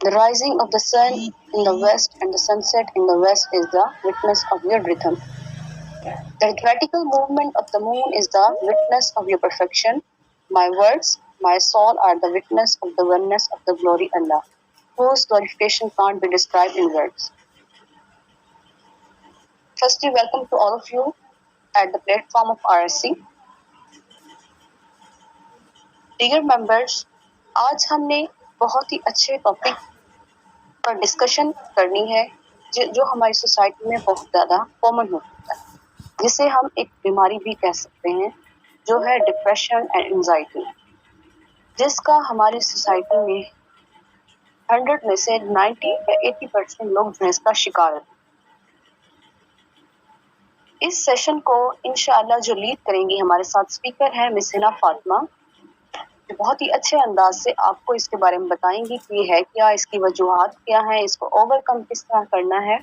The rising of the sun in the west and the sunset in the west is the witness of your rhythm. The rhythmical movement of the moon is the witness of your perfection. My words, my soul are the witness of the oneness of the glory Allah, whose glorification can't be described in words. Firstly, welcome to all of you at the platform of RSC. Dear members, आज हमने बहुत ही अच्छे topic पर discussion करनी है जो हमारी society में बहुत ज़्यादा कॉमन हो चुका है, जिसे हम एक बीमारी भी कह सकते हैं, जो है डिप्रेशन एंड एंजाइटी, जिसका हमारी सोसाइटी में 100 में से 90 या 80% लोग जो है इसका शिकार हैं। इस सेशन को इंशाअल्लाह जो लीड करेंगी हमारे साथ स्पीकर हैं मिस हिना फातिमा, जो बहुत ही अच्छे अंदाज से आपको इसके बारे में बताएंगी कि ये है क्या, इसकी वजूहात क्या हैं, इसको ओवरकम किस तरह करना है।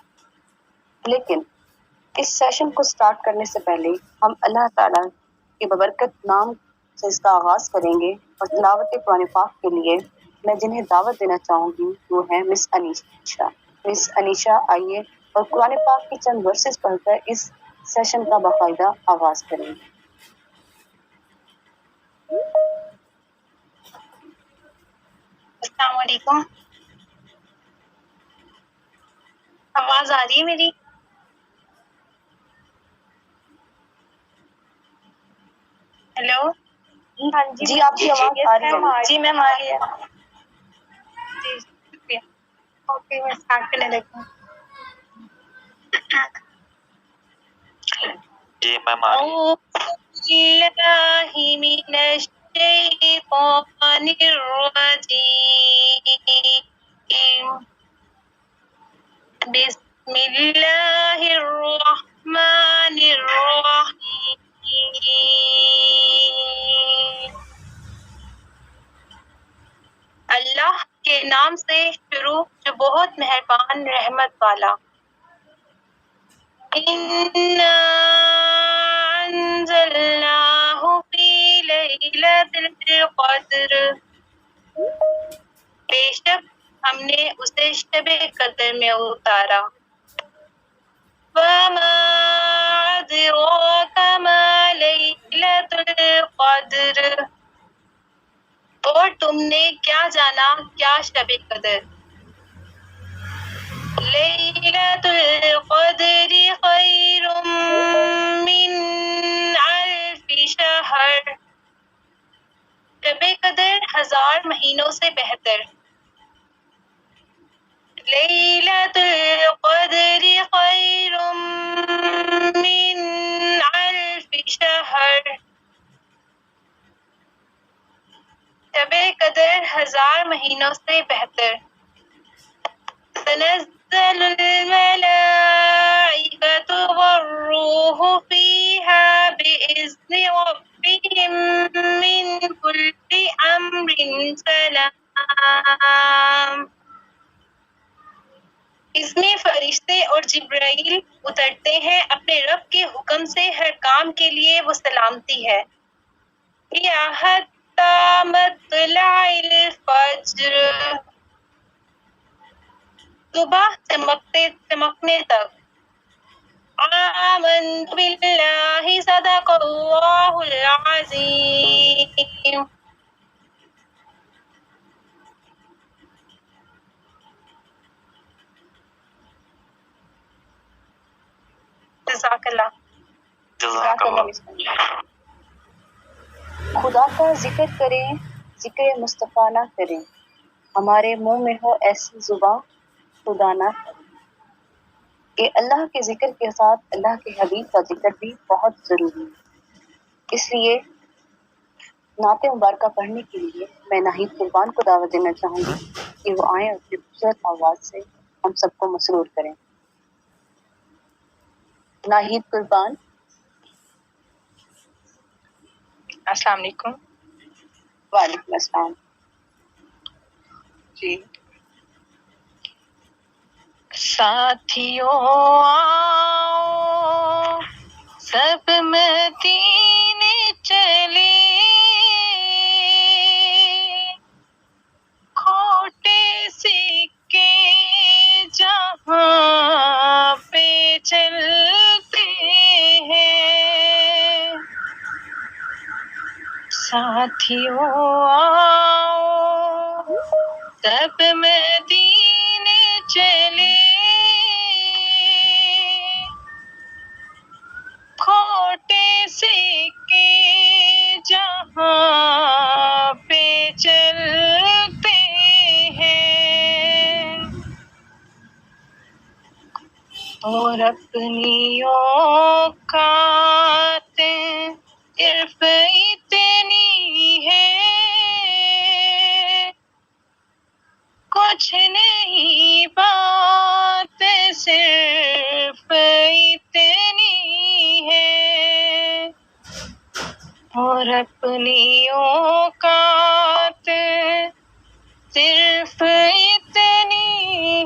लेकिन इस सेशन को स्टार्ट करने से पहले हम अल्लाह ताला के बबरकत नाम से इसका आगाज करेंगे और तिलावत कुरान पाक के लिए मैं जिन्हें दावत देना चाहूँगी वो है मिस अनीशा। मिस अनीशा आइए और कुरान पाक की चंद वर्सेस पढ़कर इस सेशन का बाकायदा आगाज करेंगे। अस्सलाम वालेकुम। आवाज आ रही है मेरी? हेलो। हाँ जी, आपकी आवाज आ रही है। जी मैम आ रही है। जी शुक्रिया। ओके मैं स्टार्ट करने लगती हूँ। जी मैम आ रही है। अल्लाह के नाम से शुरू जो बहुत मेहरबान रहमत वाला। इन्ना अंज़लनाहु फी लैलतिल क़द्र, बेशक हमने उसे शब-ए कद्र में उतारा। वमा अदराका मा लैलतुल क़द्र, और तुमने क्या जाना क्या शब-ए कद्र। लैलतुल क़द्रि खैरुम मिन अल्फि शहर, शब-ए कद्र 1000 महीनों से बेहतर। लैलतुल क़द्रि खैरुम मिन अल्फि शहर, शब-ए कद्र 1000 महीनों से बेहतर। तनज़्ज़लुल मलाइकतु वर्रूहु फ़ीहा बिइज़्नि रब्बिहिम मिन कुल्लि अम्रिन सलाम, इसमें फरिश्ते और जिब्राइल उतरते हैं अपने रब के हुक्म से, हर काम के लिए वो सलामती है। या हत्ता मतलइल फज्र, सुबह चमकने तक। आमन्तु बिल्लाहि सदक़ल्लाहुल अज़ीम। जज़ाकल्लाह। खुदा का जिक्र करें, जिक्र मुस्तफ़ा ना करें, हमारे मुंह में हो ऐसी जुबान खुदा ना करे। कि अल्लाह के जिक्र के साथ अल्लाह के हबीब का जिक्र भी बहुत ज़रूरी है। इसलिए नाते मुबारका पढ़ने के लिए मैं नाहिद कुर्बान को दावत देना चाहूँगी कि वो आएँ और अपनी खूबसूरत आवाज़ से हम सबको मसरूर करें। नाहिद कुर्बान। अस्सलाम वालेकुम। वालेकुम अस्सलाम। जी। साथियों आओ सब मदीने चले, खोटे से साथियों आओ तब मदीने चले, खोटे सिक्के जहाँ पे चलते हैं और अपनी औकातें सिर्फ इतनी है, कुछ नहीं बात सिर्फ इतनी है और अपनी औकात सिर्फ इतनी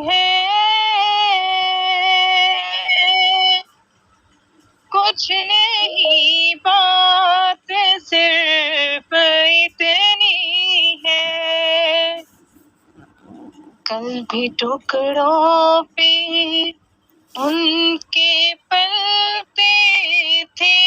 है, कुछ नहीं बात सिर्फ इतनी है। कल भी टुकड़ों पे उनके पलते थे,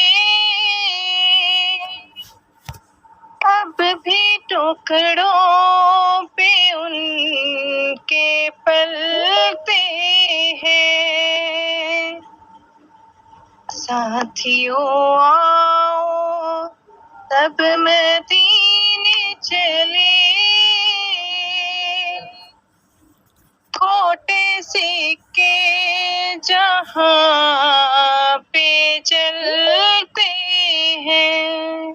अब भी टुकड़ों पे उनके पलते हैं। साथियों आओ तब मदीने चले, खोटे सिक्के जहाँ पे चलते हैं।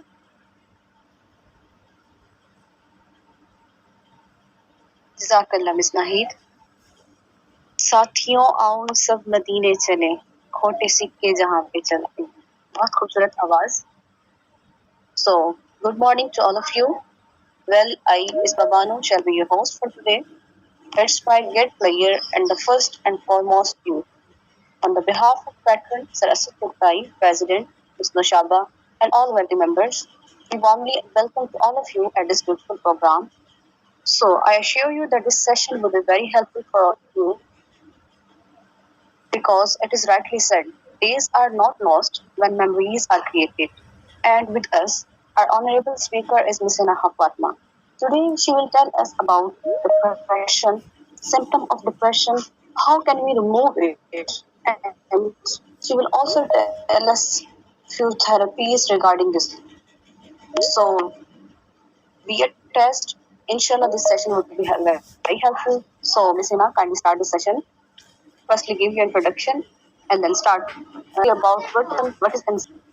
जज़ाकल्लाह मिस नाहिद। साथियों आओ सब मदीने चले, खोटे सिक्के जहाँ पे चलते हैं। बहुत खूबसूरत आवाज। So, good morning to all of you. Well, I, Miss Babano, shall be your host for today. Let's try get clear and the first and foremost you. On the behalf of patron Saraswat Guptai, President, Ms. Noshaba, and all worthy members, we warmly welcome to all of you at this beautiful program. So, I assure you that this session will be very helpful for you because it is rightly said, days are not lost when memories are created. And with us, our honorable speaker is Ms. Inaha Fatma. Today, she will tell us about depression, symptom of depression, how can we remove it, and she will also tell us few therapies regarding this. So, be a test. Inshallah, this session will be very helpful. So, Ms. Ina, kindly start the session. Firstly, give your introduction and then start about what is anxiety.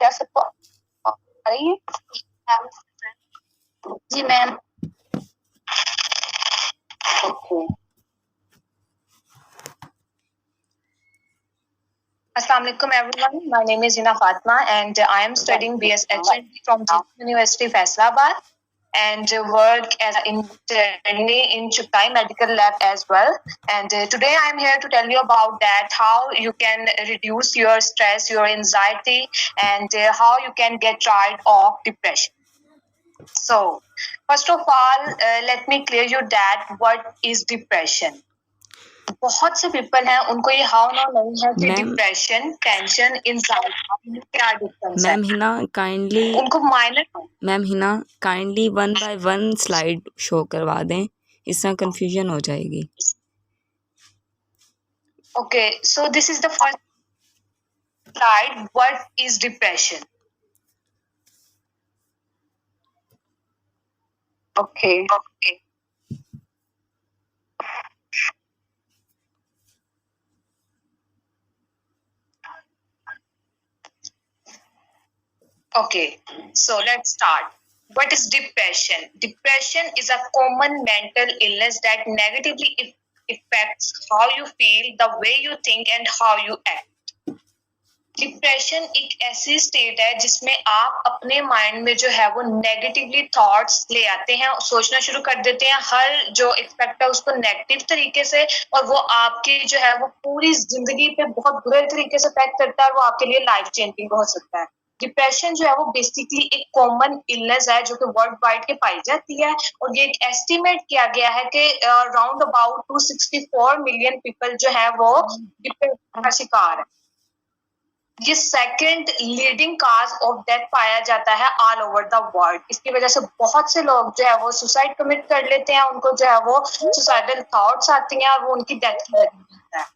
क्या सबको आ रही है? जी ma'am. Okay. Assalamualaikum everyone. My name is Hina Fatma and I am studying BS HND from University Faisalabad and work as an internee in Chukai Medical Lab as well. And today I am here to tell you about that how you can reduce your stress, your anxiety, and how you can get rid of depression. So, first of all, let me clear you that what is depression. बहुत से people हैं उनको ये how ना नहीं है कि depression, tension, anxiety क्या डिफरेंस है। मैम हिना काइंडली उनको minor ma'am Hina kindly 1 by 1 slide show करवा दें, इससे कंफ्यूजन हो जाएगी। Okay, so this is the first slide, what is depression. Okay Okay, so let's start. What is depression? Depression is a common mental illness that negatively affects how you feel, the way you think and how you act. Depression एक ऐसी state है जिसमें आप अपने mind में जो है वो नेगेटिवली थॉट्स ले आते हैं, सोचना शुरू कर देते हैं, हर जो एक्सपेक्ट है उसको नेगेटिव तरीके से, और वो आपकी जो है वो पूरी जिंदगी पे बहुत बुरे तरीके से इफेक्ट करता है, वो आपके लिए लाइफ चेंजिंग हो सकता है। डिप्रेशन जो है वो बेसिकली एक कॉमन इलनेस है जो कि वर्ल्ड वाइड के पाई जाती है, और ये एक एस्टिमेट किया गया है कि राउंड अबाउट 264 मिलियन पीपल जो है वो डिप्रेशन का शिकार है। ये second leading cause of death पाया जाता है ऑल ओवर द वर्ल्ड। इसकी वजह से बहुत से लोग जो है वो सुसाइड कमिट कर लेते हैं, उनको जो है वो सुसाइडल थॉट्स आती हैं और वो उनकी डेथ की वजह होता है।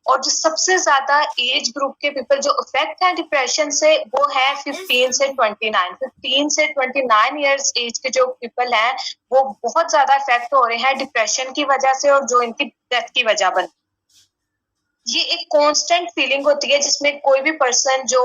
और जो सबसे ज्यादा एज ग्रुप के पीपल जो अफेक्ट हैं डिप्रेशन से वो है 15 से 29। 15 से 29 इयर्स एज के जो पीपल हैं वो बहुत ज्यादा अफेक्ट हो रहे हैं डिप्रेशन की वजह से, और जो इनकी डेथ की वजह बन, ये एक कांस्टेंट फीलिंग होती है जिसमें कोई भी पर्सन जो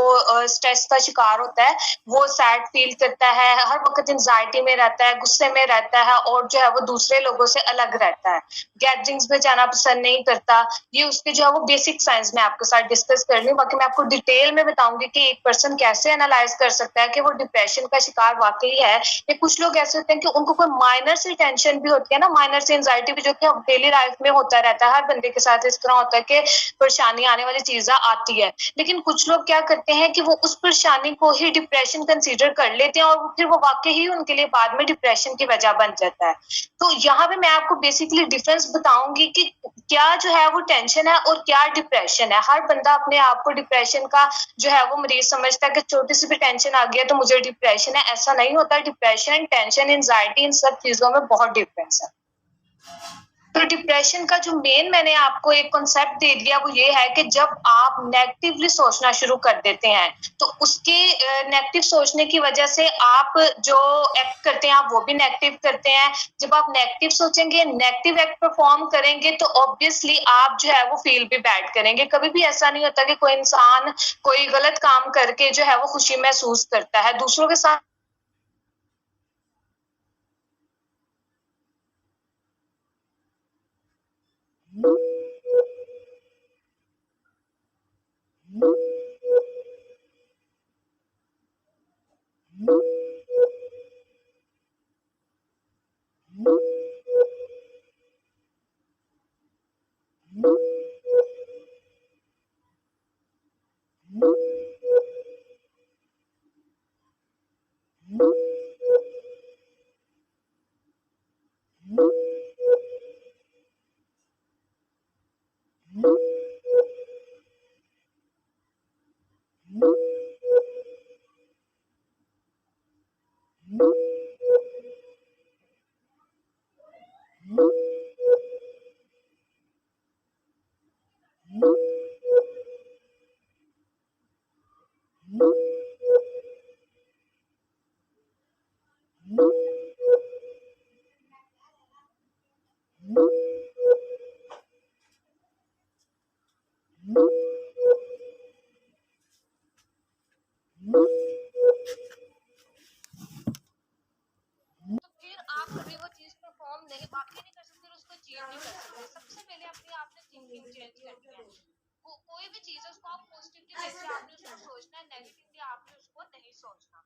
स्ट्रेस का शिकार होता है वो सैड फील करता है, हर वक्त एंजाइटी में रहता है, गुस्से में रहता है, और जो है वो दूसरे लोगों से अलग रहता है, गैदरिंग्स में जाना पसंद नहीं करता। ये उसके जो है वो बेसिक साइंस में आपके साथ डिस्कस कर रही हूँ, बाकी मैं आपको डिटेल में बताऊंगी कि एक पर्सन कैसे एनालाइज कर सकता है कि वो डिप्रेशन का शिकार वाकई है। या कुछ लोग ऐसे होते हैं कि उनको कोई माइनर सी टेंशन भी होती है ना, माइनर सी एंजाइटी भी, जो कि डेली लाइफ में होता रहता है, हर बंदे के साथ इस तरह होता है कि परेशानी आने वाली चीजें आती है, लेकिन कुछ लोग क्या करते हैं कि वो उस परेशानी को ही डिप्रेशन कंसीडर कर लेते हैं और फिर वो वाकई ही उनके लिए बाद में डिप्रेशन की वजह बन जाता है। तो यहाँ पे मैं आपको बेसिकली डिफरेंस बताऊंगी कि क्या जो है वो टेंशन है और क्या डिप्रेशन है। हर बंदा अपने आप को डिप्रेशन का जो है वो मरीज समझता है कि छोटी सी भी टेंशन आ गया तो मुझे डिप्रेशन है, ऐसा नहीं होता। डिप्रेशन, टेंशन, एंजाइटी, इन सब चीजों में बहुत डिफरेंस है। तो डिप्रेशन का जो मेन मैंने आपको एक कॉन्सेप्ट दे दिया वो ये है कि जब आप नेगेटिवली सोचना शुरू कर देते हैं तो उसके नेगेटिव सोचने की वजह से आप जो एक्ट करते हैं आप वो भी नेगेटिव करते हैं। जब आप नेगेटिव सोचेंगे, नेगेटिव एक्ट परफॉर्म करेंगे तो ऑब्वियसली आप जो है वो फील भी बैड करेंगे। कभी भी ऐसा नहीं होता कि कोई इंसान कोई गलत काम करके जो है वो खुशी महसूस करता है। दूसरों के साथ तो फिर आप कभी वो चीज परफॉर्म नहीं बाकी नहीं कर सकते और उसको अचीव नहीं कर सकते। सबसे पहले अपनी आपने थिंकिंग चेंज करनी है। कोई भी चीज है उसको आप पॉजिटिवली वे से आपने उसको सोचना है, नेगेटिवली आपने उसको नहीं सोचना।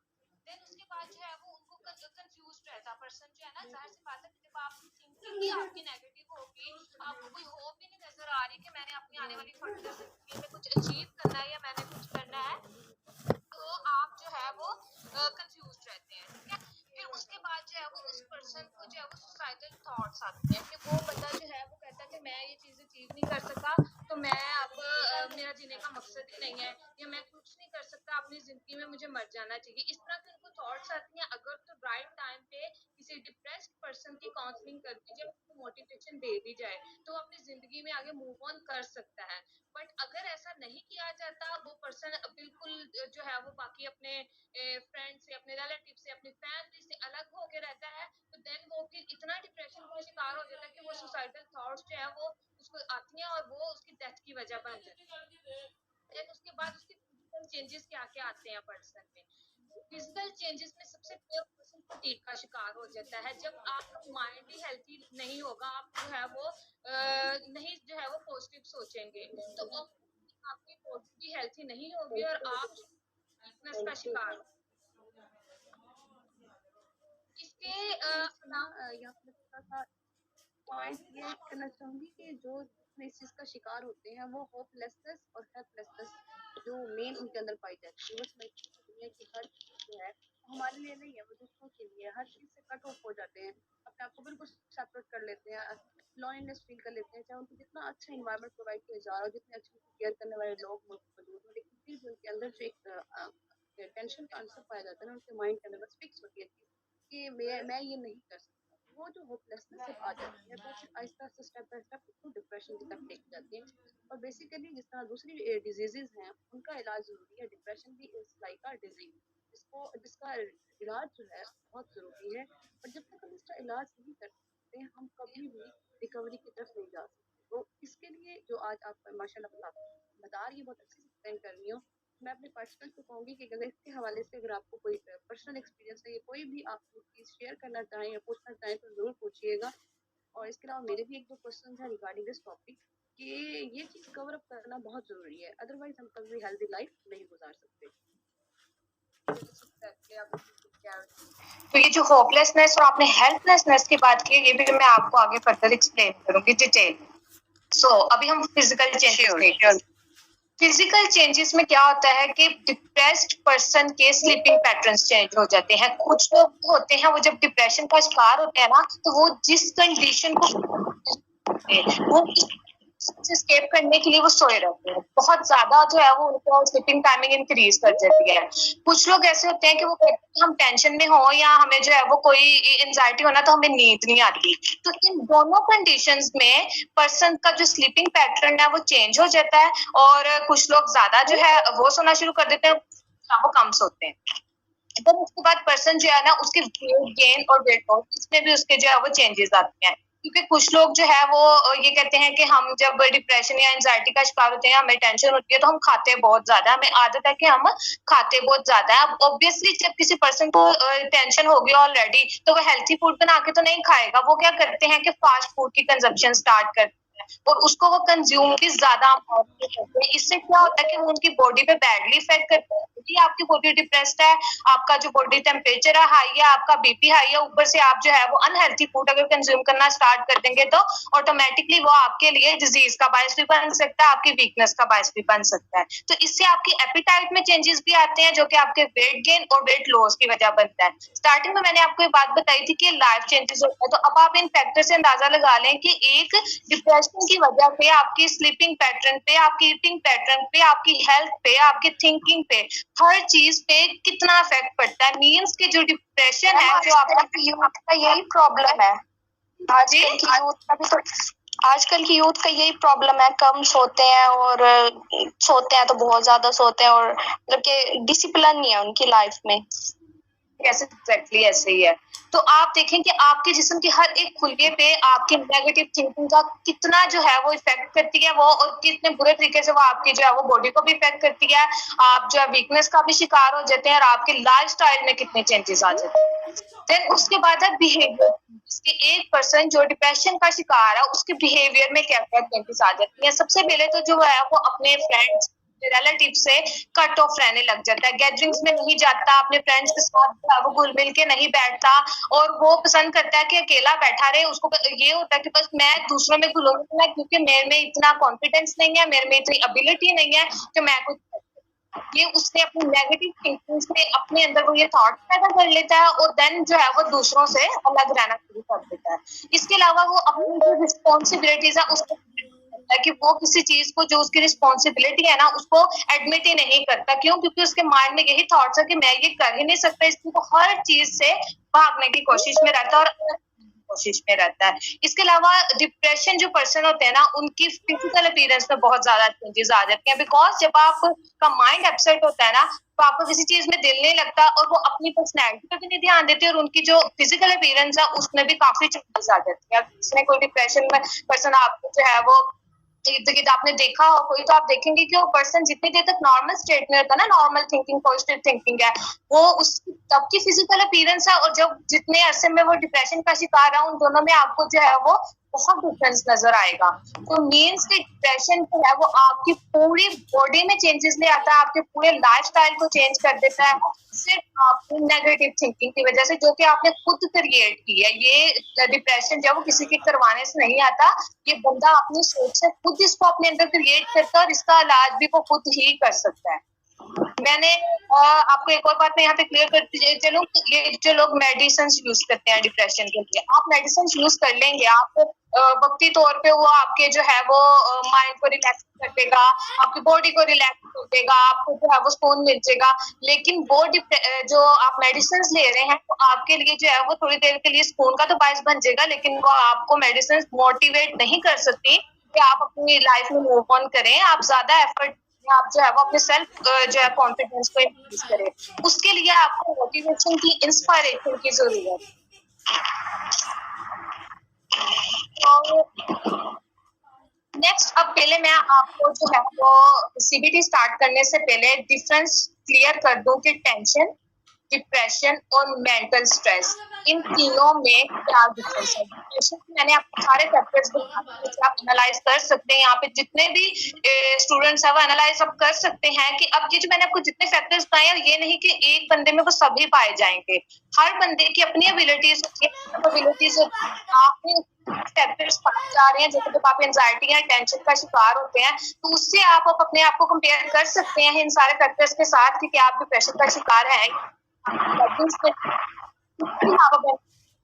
देन उसके बाद जो है वो उनको कंफ्यूज रहता पर्सन जो है ना, जाहिर सी बात है कि जब आपकी थिंकिंग ही आपकी नेगेटिव होगी, आपको कोई होप ही नहीं नजर आ रही कि मैंने अपनी आने वाली फर्दर जिंदगी में कुछ अचीव करना है या मैंने कुछ करना है, तो आप जो है वो कंफ्यूज रहते हैं। ठीक है, फिर उसके बाद जो है वो उस पर्सन को जो है वो सुसाइडल थॉट्स आते हैं कि वो बंदा जो है वो कहता है कि मैं ये चीज अचीव नहीं कर सका तो मैं अब मेरा जीने का मकसद ही नहीं है, या मैं कुछ नहीं कर सकता अपनी जिंदगी में, मुझे मर जाना चाहिए। इस तरह की उनको थॉट्स आती हैं। अगर तो राइट टाइम पे किसी डिप्रेस्ड पर्सन की काउंसलिंग करके जब उसको मोटिवेशन दे दी जाए तो वो अपनी जिंदगी में आगे मूव ऑन कर सकता है। बट अगर ऐसा नहीं किया जाता, वो पर्सन बिल्कुल जो है वो बाकी अपने फ्रेंड से, अपने रिलेटिव से, अपनी फैमिली से अलग होके रहता है, तो देन वो फिर इतना डिप्रेशन का शिकार हो जाता है कि वो सुसाइडल थॉट्स जो है वो उसको आती हैं और वो उसकी डेथ की वजह बन जाती है। देन उसके बाद उसके फिजिकल चेंजेस क्या क्या आते हैं पर्सन में। फिजिकल चेंजेस में सबसे पहले पर्सन फटीग का शिकार हो जाता है। जब आपका माइंड ही हेल्थी नहीं होगा, आप जो है वो नहीं जो है वो पॉजिटिव सोचेंगे, तो आपकी बॉडी भी हेल्थी नहीं होगी और आप वीकनेस का शिकार हो। इसके यहाँ पे थोड़ा सा पॉइंट ये करना चाहूंगी कि जो इस चीज का शिकार होते हैं वो होपलेसनेस और हेल्पलेसनेस जो मेन उनके अंदर पाई जाती है, वो है कि हर चीज जो है हमारे लिए नहीं है, वो दूसरों के लिए, हर चीज से कट ऑफ हो जाते हैं, अपने आप को बिल्कुल सेपरेट कर लेते हैं, लॉनलीनेस फील कर लेते हैं, चाहे उनको जितना अच्छा इन्वायरमेंट प्रोवाइड किया जा रहा हो, जितने अच्छे केयर करने वाले लोग मौजूद हो, लेकिन फिर भी उनके अंदर जो एक टेंशन का आंसर पाया जाता है ना, उनके माइंड के अंदर बस फिक्स होती है कि मैं ये नहीं कर सकता। वो जो होपलेसनेस जब आ जाती है तो फिर Aahista Aahista step by step उसको डिप्रेशन की तरफ लेके जाती है। और बेसिकली जिस तरह दूसरी डिजीजेज हैं उनका इलाज जरूरी है, डिप्रेशन भी इज लाइक अ डिजीज जिसका इलाज जो है बहुत जरूरी है। और जब तक हम इसका इलाज नहीं कर सकते हम कभी भी रिकवरी की तरफ नहीं जा सकते। तो इसके लिए जो आज आप माशाल्लाह बता रही है बहुत अच्छे से एक्सप्लेन कर रही हो, मैं अपने पार्टिसिपेंट को कहूंगी कि अगर इसके हवाले से अगर आपको कोई पर्सनल एक्सपीरियंस है या कोई भी आप चीज शेयर करना चाहें या पूछना चाहें तो जरूर पूछिएगा। और इसके अलावा मेरे भी एक दो क्वेश्चन है रिगार्डिंग दिस टॉपिक कि ये चीज कवर अप करना बहुत जरूरी है, अदरवाइज हम कभी हेल्दी लाइफ नहीं गुजार सकते। तो ये जो होपलेसनेस और आपने हेल्पलेसनेस की बात की, ये भी मैं आपको आगे फर्दर एक्सप्लेन करूंगी डिटेल। सो अभी हम फिजिकल चेंजेस फिजिकल चेंजेस में क्या होता है कि डिप्रेस्ड पर्सन के स्लीपिंग पैटर्न्स चेंज हो जाते हैं। कुछ लोग होते हैं वो जब डिप्रेशन का शिकार होते हैं ना, तो वो जिस कंडीशन को वो स्केप करने के लिए वो सोए रहते हैं, बहुत ज्यादा जो है वो उनको स्लीपिंग टाइमिंग इंक्रीज कर देती है। कुछ लोग ऐसे होते हैं कि वो कहते हैं हम टेंशन में हो या हमें जो है वो कोई एंजाइटी होना तो हमें नींद नहीं आती। तो इन दोनों कंडीशंस में पर्सन का जो स्लीपिंग पैटर्न है वो चेंज हो जाता है, और कुछ लोग ज्यादा जो है वो सोना शुरू कर देते हैं, वो कम सोते हैं। तो उसके बाद पर्सन जो है ना उसके वेट गेन और वेट लॉस इसमें भी उसके जो है वो चेंजेस आते हैं। क्योंकि कुछ लोग जो है वो ये कहते हैं कि हम जब डिप्रेशन या एंजाइटी का शिकार होते हैं, हमें टेंशन होती है तो हम खाते बहुत ज्यादा, हमें आदत है कि हम खाते बहुत ज्यादा है। अब ऑब्वियसली जब किसी पर्सन को टेंशन होगी ऑलरेडी तो वो हेल्थी फूड बना के तो नहीं खाएगा, वो क्या करते हैं कि फास्ट फूड की कंजप्शन स्टार्ट करते हैं और उसको वो कंज्यूम भी ज्यादा अमाउंट में करते हैं। इससे क्या होता है कि वो उनकी बॉडी पे बैडली इफेक्ट करते हैं। आपकी बॉडी डिप्रेस्ड है, आपका जो बॉडी टेम्परेचर है हाई है, आपका बीपी हाई है, ऊपर से आप जो है वो अनहेल्थी फूड अगर कंज्यूम करना स्टार्ट कर देंगे तो ऑटोमेटिकली वो आपके लिए डिजीज का बायस भी बन सकता है, आपकी वीकनेस का बायस भी बन सकता है। तो इससे आपकी एपिटाइट में चेंजेस भी आते हैं जो कि आपके वेट गेन और वेट लॉस की वजह बनता है। स्टार्टिंग में मैंने आपको ये बात बताई थी कि लाइफ चेंजेस होता है, तो अब आप इन फैक्टर से अंदाजा लगा लें कि एक डिप्रेशन की वजह पे आपकी स्लीपिंग पैटर्न पे, आपकी ईटिंग पैटर्न पे, आपकी हेल्थ पे, आपकी थिंकिंग पे, हर चीज पे कितना इफेक्ट पड़ता है। मींस कि जो डिप्रेशन है जो आपका यूथ का यही प्रॉब्लम है, आजकल की यूथ का यही प्रॉब्लम है, कम सोते हैं और सोते हैं तो बहुत ज्यादा सोते हैं और मतलब कि डिसिप्लिन नहीं है उनकी लाइफ में। एग्जैक्टली ऐसे ही है। तो आप देखें कि आपके जिस्म की हर एक खुलिये पे आपकी नेगेटिव थिंकिंग का कितना जो है वो इफेक्ट करती है वो, और कितने बुरे तरीके से वो आपकी जो है वो बॉडी को भी इफेक्ट करती है। आप जो है वीकनेस का भी शिकार हो जाते हैं और आपके लाइफस्टाइल में कितने चेंजेस आ जाते हैं। देन उसके बाद है बिहेवियर, जिसके एक पर्सन जो डिप्रेशन का शिकार है उसके बिहेवियर में क्या क्या चेंजेस आ जाती है। सबसे पहले तो जो है वो अपने फ्रेंड्स रिलेटिव से कट ऑफ रहने लग जाता है, गैदरिंग्स में नहीं जाता, अपने फ्रेंड्स के साथ वो घुल मिल के नहीं बैठता और वो पसंद करता है कि अकेला बैठा रहे। उसको ये होता है कि बस मैं दूसरों में घुलूंगा क्योंकि मेरे में इतना कॉन्फिडेंस नहीं है, मेरे में इतनी एबिलिटी नहीं है कि मैं कुछ, ये उसने अपनी नेगेटिव थिंकिंग से अपने अंदर वो ये थॉट पैदा कर लेता है और देन जो है वो दूसरों से अलग रहना शुरू कर देता है। इसके अलावा वो अपनी जो रिस्पॉन्सिबिलिटीज है उसको कि वो किसी चीज को जो उसकी रिस्पॉन्सिबिलिटी है ना उसको एडमिट ही नहीं करता। क्यों? क्योंकि उसके माइंड में यही थॉट्स है कि मैं ये कर ही नहीं सकता, इसलिए वो हर चीज से भागने की कोशिश में रहता है और कोशिश में रहता है। इसके अलावा डिप्रेशन जो पर्सन होते हैं ना उनकी फिजिकल अपीयरेंस में बहुत ज्यादा चेंजेस आ जाते हैं, बिकॉज जब आपका माइंड अपसेट होता है ना तो आपको किसी चीज में दिल नहीं लगता और वो अपनी पर्सनैलिटी पे भी नहीं ध्यान देते और उनकी जो फिजिकल अपीयरेंस है उसमें भी काफी चेंजेस आ जाती है। जिसमें कोई डिप्रेशन में पर्सन आपको जो है वो आपने देखा हो कोई, तो आप देखेंगे कि वो पर्सन जितनी देर तक नॉर्मल स्टेट में होता है ना, नॉर्मल थिंकिंग पॉजिटिव थिंकिंग है, वो उसकी तब की फिजिकल अपीयरेंस है और जब जितने अरसे में वो डिप्रेशन का शिकार है उन दोनों में आपको जो है वो बहुत डिफरेंस नजर आएगा। तो मीन्स कि डिप्रेशन जो है वो आपकी पूरी बॉडी में चेंजेस ले आता है, आपके पूरे लाइफस्टाइल को चेंज कर देता है सिर्फ आपकी नेगेटिव थिंकिंग की वजह से, जो कि आपने खुद क्रिएट की है। ये डिप्रेशन जो है वो किसी के करवाने से नहीं आता, ये बंदा अपनी सोच से खुद इसको अपने अंदर क्रिएट करता है और इसका इलाज भी वो खुद ही कर सकता है। मैंने आपको एक और बात मैं यहाँ पे क्लियर करती चलूं कि ये जो लोग मेडिसिन यूज करते हैं डिप्रेशन के लिए, आप मेडिसिन यूज कर लेंगे, आप वक्ती तौर पे वो आपके जो है वो माइंड को रिलैक्स कर देगा, आपकी बॉडी को रिलैक्स कर देगा, आपको जो है वो सुकून मिल जाएगा, लेकिन वो जो आप मेडिसिन ले रहे हैं तो आपके लिए जो है वो थोड़ी देर के लिए सुकून का तो बायस बन जाएगा, लेकिन वो आपको मेडिसिन मोटिवेट नहीं कर सकती कि आप अपनी लाइफ में मूव ऑन करें, आप ज्यादा एफर्ट, आप जो है वो अपने सेल्फ जो है कॉन्फिडेंस को इंक्रीज करें। उसके लिए आपको मोटिवेशन की, इंस्पायरेशन की जरूरत है। और नेक्स्ट, अब पहले मैं आपको जो है वो सीबीटी स्टार्ट करने से पहले डिफरेंस क्लियर कर दूं कि टेंशन, डिप्रेशन और मेंटल स्ट्रेस, इन तीनों में क्या डिफरेंस है। डिप्रेशन मैंने आपको सारे फैक्टर्स बताए, आप एनालाइज कर सकते हैं, यहाँ पे जितने भी स्टूडेंट्स हैं वो एनालाइज आप कर सकते हैं कि अब ये जो मैंने आपको जितने फैक्टर्स बताए हैं, ये नहीं कि एक बंदे में वो सभी पाए जाएंगे, हर बंदे की अपनी एबिलिटीज होती है, एबिलिटीज आपने फैक्टर्स पाए जा रहे हैं, जैसे जब आप एंजाइटी या टेंशन का शिकार होते हैं तो उससे आप अपने आप को कंपेयर कर सकते हैं इन सारे फैक्टर्स के साथ कि क्या आप डिप्रेशन का शिकार हैं।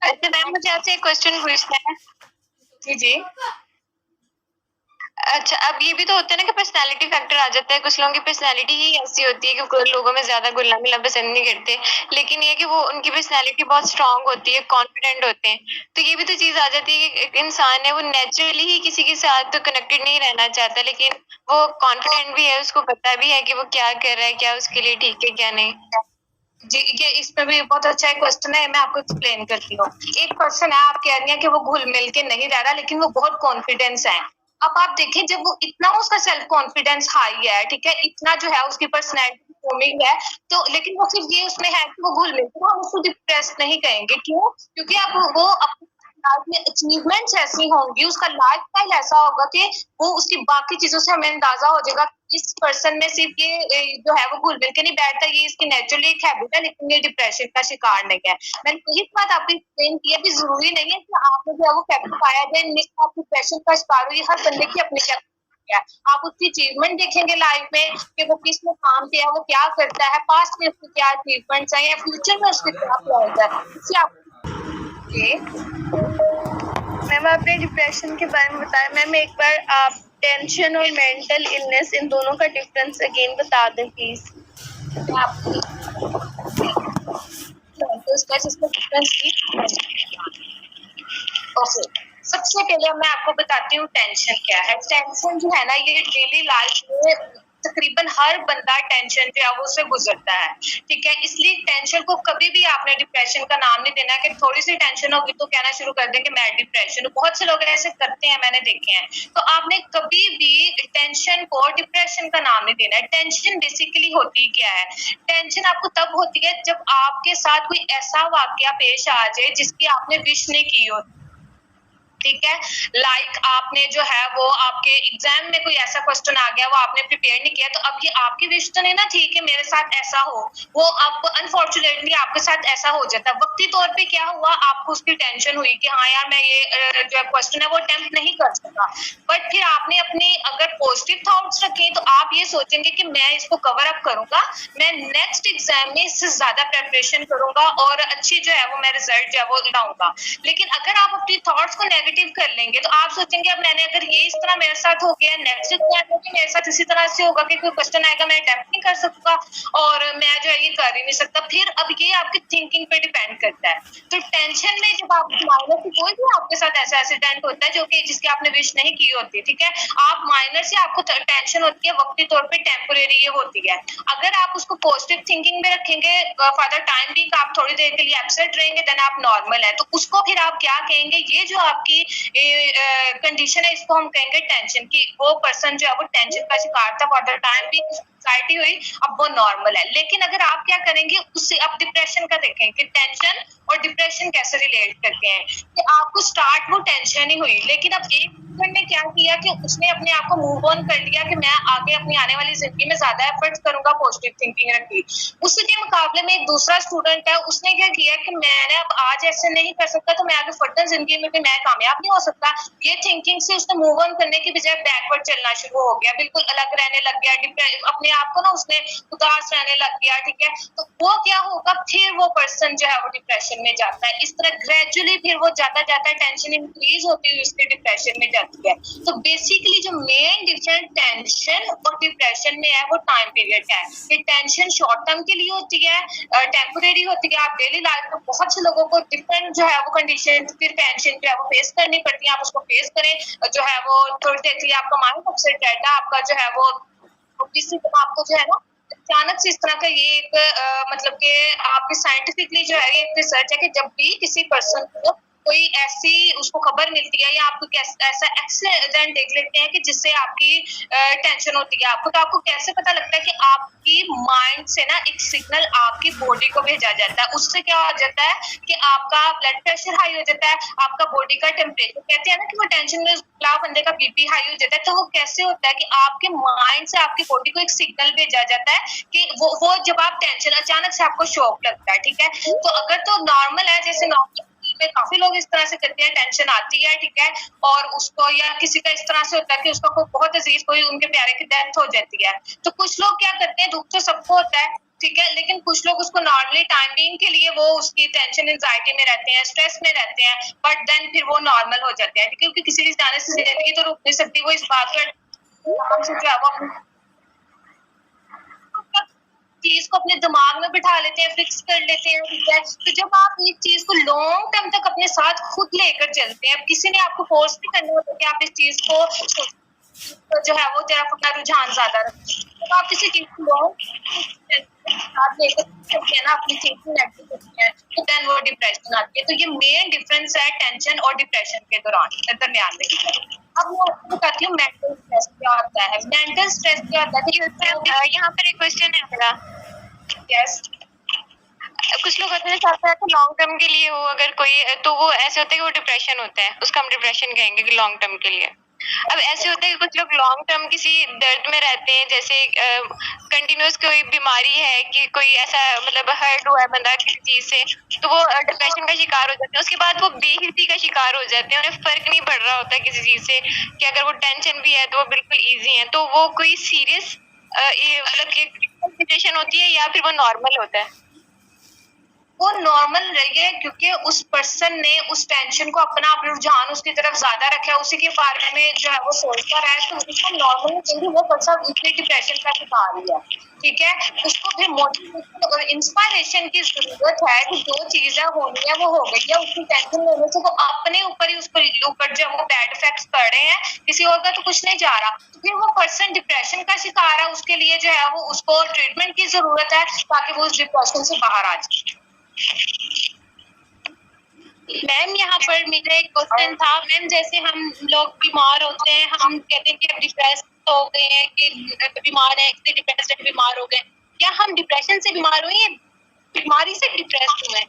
अच्छा मैम, मुझे आपसे एक क्वेश्चन पूछना है। जी जी। अच्छा, अब ये भी तो होता है ना कि पर्सनालिटी फैक्टर आ जाता है, कुछ लोगों की पर्सनालिटी ही ऐसी होती है कि कुछ लोगों में ज्यादा घुलना मिलना पसंद नहीं करते, लेकिन ये कि वो उनकी पर्सनालिटी बहुत स्ट्रांग होती है, कॉन्फिडेंट होते हैं, तो ये भी तो चीज आ जाती है कि एक इंसान है वो नेचुरली ही किसी के साथ तो कनेक्टेड नहीं रहना चाहता, लेकिन वो कॉन्फिडेंट भी है, उसको पता भी है कि वो क्या कर रहा है, क्या उसके लिए ठीक है क्या नहीं। जी, ये इसमें भी बहुत अच्छा एक क्वेश्चन है, मैं आपको एक्सप्लेन करती हूँ। एक पर्सन है, आप कह रही हैं कि वो घुल मिल के नहीं रह रहा, लेकिन वो बहुत कॉन्फिडेंस है। अब आप देखें, जब वो इतना उसका सेल्फ कॉन्फिडेंस हाई है, ठीक है, इतना जो है उसकी पर्सनैलिटी बूमिंग है, तो लेकिन वो सिर्फ ये उसमें है कि वो घुल मिल, तो हम उसको डिप्रेस नहीं कहेंगे। क्यों? क्योंकि अब वो अपनी लाइफ में अचीवमेंट्स ऐसी होंगी, उसका लाइफ स्टाइल ऐसा होगा कि वो उसकी बाकी चीजों से हमें अंदाजा हो जाएगा इस पर्सन में सिर्फ ये जो है वो घुल मिल के नहीं बैठता, ये इसकी नेचुरली एक हैबिट है, लेकिन ये डिप्रेशन का शिकार नहीं है। मैंने यही बात आपको एक्सप्लेन की है कि जरूरी नहीं है कि आपने जो है वो फैक्ट पाया जाए आप डिप्रेशन का शिकार हो, ये हर बंदे की अपनी है। आप उसकी अचीवमेंट देखेंगे लाइफ में कि वो किस में काम किया, वो क्या करता है, पास्ट में उसकी क्या अचीवमेंट्स हैं या फ्यूचर में उसके क्या प्लान्स है, इससे आप मैम आपने डिप्रेशन के बारे में बताया, मैम एक बार आप टेंशन और मेंटल इलनेस इन दोनों का डिफरेंस अगेन बता दें प्लीज। ओके, सबसे पहले मैं आपको बताती हूँ टेंशन क्या है। टेंशन जो है ना, ये डेली लाइफ में तकरीबन हर बंदा टेंशन जो है वो उससे गुजरता है, ठीक है। इसलिए टेंशन को कभी भी आपने डिप्रेशन का नाम नहीं देना कि थोड़ी सी टेंशन होगी तो कहना शुरू कर देंगे मैं डिप्रेशन हूँ। बहुत से लोग ऐसे करते हैं, मैंने देखे हैं। तो आपने कभी भी टेंशन को डिप्रेशन का नाम नहीं देना है। टेंशन बेसिकली होती क्या है? टेंशन आपको तब होती है जब आपके साथ कोई ऐसा वाकया पेश आ जाए जिसकी आपने विश नहीं की हो, ठीक है। लाइक आपने जो है वो आपके एग्जाम में कोई ऐसा क्वेश्चन आ गया, वो आपने प्रिपेयर नहीं किया, तो अब ये आपकी विश तो नहीं ना थी कि मेरे साथ ऐसा हो, वो अब अनफॉर्चुनेटली आपके साथ ऐसा हो जाता है। वक्ती तौर पे क्या हुआ, आपको उसकी टेंशन हुई कि हाँ यार मैं ये जो क्वेश्चन है वो अटेम्प्ट नहीं कर सका, बट फिर आपने अपनी अगर पॉजिटिव थॉट्स रखे तो आप ये सोचेंगे कि मैं इसको कवर अप करूंगा, मैं नेक्स्ट एग्जाम में इससे ज्यादा प्रिपरेशन करूंगा और अच्छी जो है वो मैं रिजल्ट जो है वो लाऊंगा। लेकिन अगर आप अपनी थॉट्स को नेगेटिव कर लेंगे तो आप सोचेंगे अब मैंने अगर ये इस तरह मेरे साथ हो गया, नेक्स्ट एग्जाम में मेरे साथ इसी तरह से होगा कि कोई क्वेश्चन आएगा मैं अटेम्प्ट नहीं कर सकूंगा और मैं जो है ये कर ही नहीं सकता। फिर अब ये आपकी थिंकिंग पे डिपेंड करता है। तो टेंशन में जब आप माइनर से कोई भी आपके साथ ऐसा एक्सीडेंट होता है जो कि जिसकी आपने विश नहीं की होती, ठीक है, आप माइनर से आपको टेंशन होती है, वक्ती तौर पे टेम्परेरी ये होती है। अगर आप उसको पॉजिटिव थिंकिंग में रखेंगे, फॉर द टाइम भी आप थोड़ी देर के लिए अपसेट रहेंगे, देन आप नॉर्मल है, तो उसको फिर आप क्या कहेंगे, ये जो आपकी कंडीशन है इसको हम कहेंगे टेंशन की। वो पर्सन जो है वो टेंशन का शिकार था, फॉर द टाइम भी एंजाइटी हुई, अब वो नॉर्मल है। लेकिन अगर आप क्या करेंगे उससे, आप डिप्रेशन का देखें कि टेंशन और डिप्रेशन कैसे रिलेट करते हैं कि आपको स्टार्ट वो टेंशन ही हुई, लेकिन अब एक स्टूडेंट ने क्या किया कि उसने अपने आप को मूव ऑन कर लिया कि मैं आगे अपनी आने वाली जिंदगी में ज्यादा एफर्ट्स करूंगा, पॉजिटिव थिंकिंग रखी। उसी के मुकाबले में एक दूसरा स्टूडेंट है, उसने क्या किया कि मैंने अब आज ऐसे नहीं कर सकता तो मैं आगे फर्दर जिंदगी में भी मैं कामयाब कामयाब नहीं हो सकता। ये थिंकिंग से उसने मूव ऑन करने की बजाय बैकवर्ड चलना शुरू हो गया, बिल्कुल अलग रहने लग गया, अपने आप को ना उसने उदास रहने लग गया, ठीक है। तो वो क्या होगा, फिर वो पर्सन जो है वो डिप्रेशन में जाता है। इस तरह ग्रेजुअली फिर वो जाता जाता है, टेंशन इंक्रीज होती है, उसके डिप्रेशन में जाती है। तो बेसिकली जो मेन डिफरेंस टेंशन और डिप्रेशन में है वो टाइम पीरियड है। ये टेंशन शॉर्ट टर्म के लिए होती है, टेम्पोरेरी होती है। आप डेली लाइफ में बहुत से लोगों को डिफरेंट जो है वो कंडीशन, फिर टेंशन जो है वो फेस करनी पड़ती है। आप उसको फेस करें, जो है वो थोड़ी देर के लिए आपका माइंड अपसेट रहता है, आपका जो है वो किसी आपको जो है ना अचानक से इस तरह का ये एक मतलब कि आपकी साइंटिफिकली जो है ये एक रिसर्च है कि जब भी किसी पर्सन को कोई ऐसी उसको खबर मिलती है या आपको ऐसा एक्सीडेंट देख लेते हैं कि जिससे आपकी टेंशन होती है आपको, तो आपको कैसे पता लगता है कि आपकी माइंड से ना एक सिग्नल आपकी बॉडी को भेजा जाता है। उससे क्या हो जाता है कि आपका ब्लड प्रेशर हाई हो जाता है, आपका बॉडी का टेम्परेचर, कहते हैं ना कि वो टेंशन में बंदे का बीपी हाई हो जाता है। तो वो कैसे होता है कि आपके माइंड से आपकी बॉडी को एक सिग्नल भेजा जाता है कि वो जब आप टेंशन, अचानक से आपको शॉक लगता है, ठीक है। तो अगर तो नॉर्मल है, जैसे नॉर्मल में काफी लोग इस तरह से करते हैं, टेंशन आती है, ठीक है, और उसको या किसी का इस तरह से होता है कि उसका कोई बहुत अजीज कोई उनके प्यारे की डेथ हो जाती है, तो कुछ लोग क्या करते हैं, दुख तो सबको होता है, ठीक है, लेकिन कुछ लोग उसको नॉर्मली टाइम बीइंग के लिए वो उसकी टेंशन एंजाइटी में रहते हैं, स्ट्रेस में रहते हैं, बट देन फिर वो नॉर्मल हो जाते हैं, क्योंकि किसी की जाने से जिंदगी तो रुक नहीं सकती। वो इस बात पर चीज को अपने दिमाग में बिठा लेते हैं, फिक्स कर लेते हैं, ठीक है। तो जब आप इस चीज को लॉन्ग टर्म तक अपने साथ खुद लेकर चलते हैं, किसी ने आपको फोर्स नहीं करना होता कि आप इस चीज को तो जो है वो तरफ अपना रुझान ज्यादा रखें। तो आप किसी चीज को लॉन्ग साथ लेकर चलते हैं ना, अपनी थिंकिंग एक्टिव करते हैं, तो देन वो डिप्रेशन आती है। तो ये मेन डिफरेंस है टेंशन और डिप्रेशन के दरमियान में। अब मैं आपको बताती हूँ मेंटल स्ट्रेस क्या होता है। मेंटल स्ट्रेस क्या होता है, यहाँ पर एक क्वेश्चन है मेरा। यस, कुछ लोग होते हैं चाहते हैं कि लॉन्ग टर्म के लिए हो अगर कोई, तो वो ऐसे होता है कि वो डिप्रेशन होता है, उसका हम डिप्रेशन कहेंगे कि लॉन्ग टर्म के लिए। अब ऐसे होता है कि कुछ लोग लॉन्ग टर्म किसी दर्द में रहते हैं, जैसे कंटिन्यूस कोई बीमारी है कि कोई ऐसा मतलब हर्ट हुआ है बंदा किसी चीज से, तो वो डिप्रेशन का शिकार हो जाते हैं। उसके बाद वो बेहिसी का शिकार हो जाते हैं, उन्हें फर्क नहीं पड़ रहा होता किसी चीज से, कि अगर वो टेंशन भी है तो वो बिल्कुल ईजी है। तो वो कोई सीरियस मतलब सिचुएशन होती है या फिर वो नॉर्मल होता है? वो नॉर्मल रही है, क्योंकि उस पर्सन ने उस टेंशन को अपना रुझान उसकी तरफ ज्यादा रखा है, उसी के बारे में जो है वो सोचता रहा है, तो उसको नॉर्मल चाहिए। वो पर्सन इसलिए डिप्रेशन का शिकार ही है, ठीक है। उसको फिर मोटिवेशन और इंस्पायरेशन की जरूरत है कि जो चीजें होनी है वो हो गई है। उसकी टेंशन लेने से वो अपने ऊपर ही उसको ऊपर जो वो बैड इफेक्ट्स पड़ रहे हैं, किसी और का तो कुछ नहीं जा रहा। तो फिर वो पर्सन डिप्रेशन का शिकार है, उसके लिए जो है वो उसको ट्रीटमेंट की जरूरत है ताकि वो उस डिप्रेशन से बाहर आ जाए। मैम यहाँ पर मेरा एक क्वेश्चन था मैम, जैसे हम लोग बीमार होते हैं, हम कहते हैं कि अब डिप्रेस हो गए हैं, कि बीमार है इसलिए डिप्रेस है, बीमार हो गए, क्या हम डिप्रेशन से बीमार हुए या बीमारी से डिप्रेस हुए?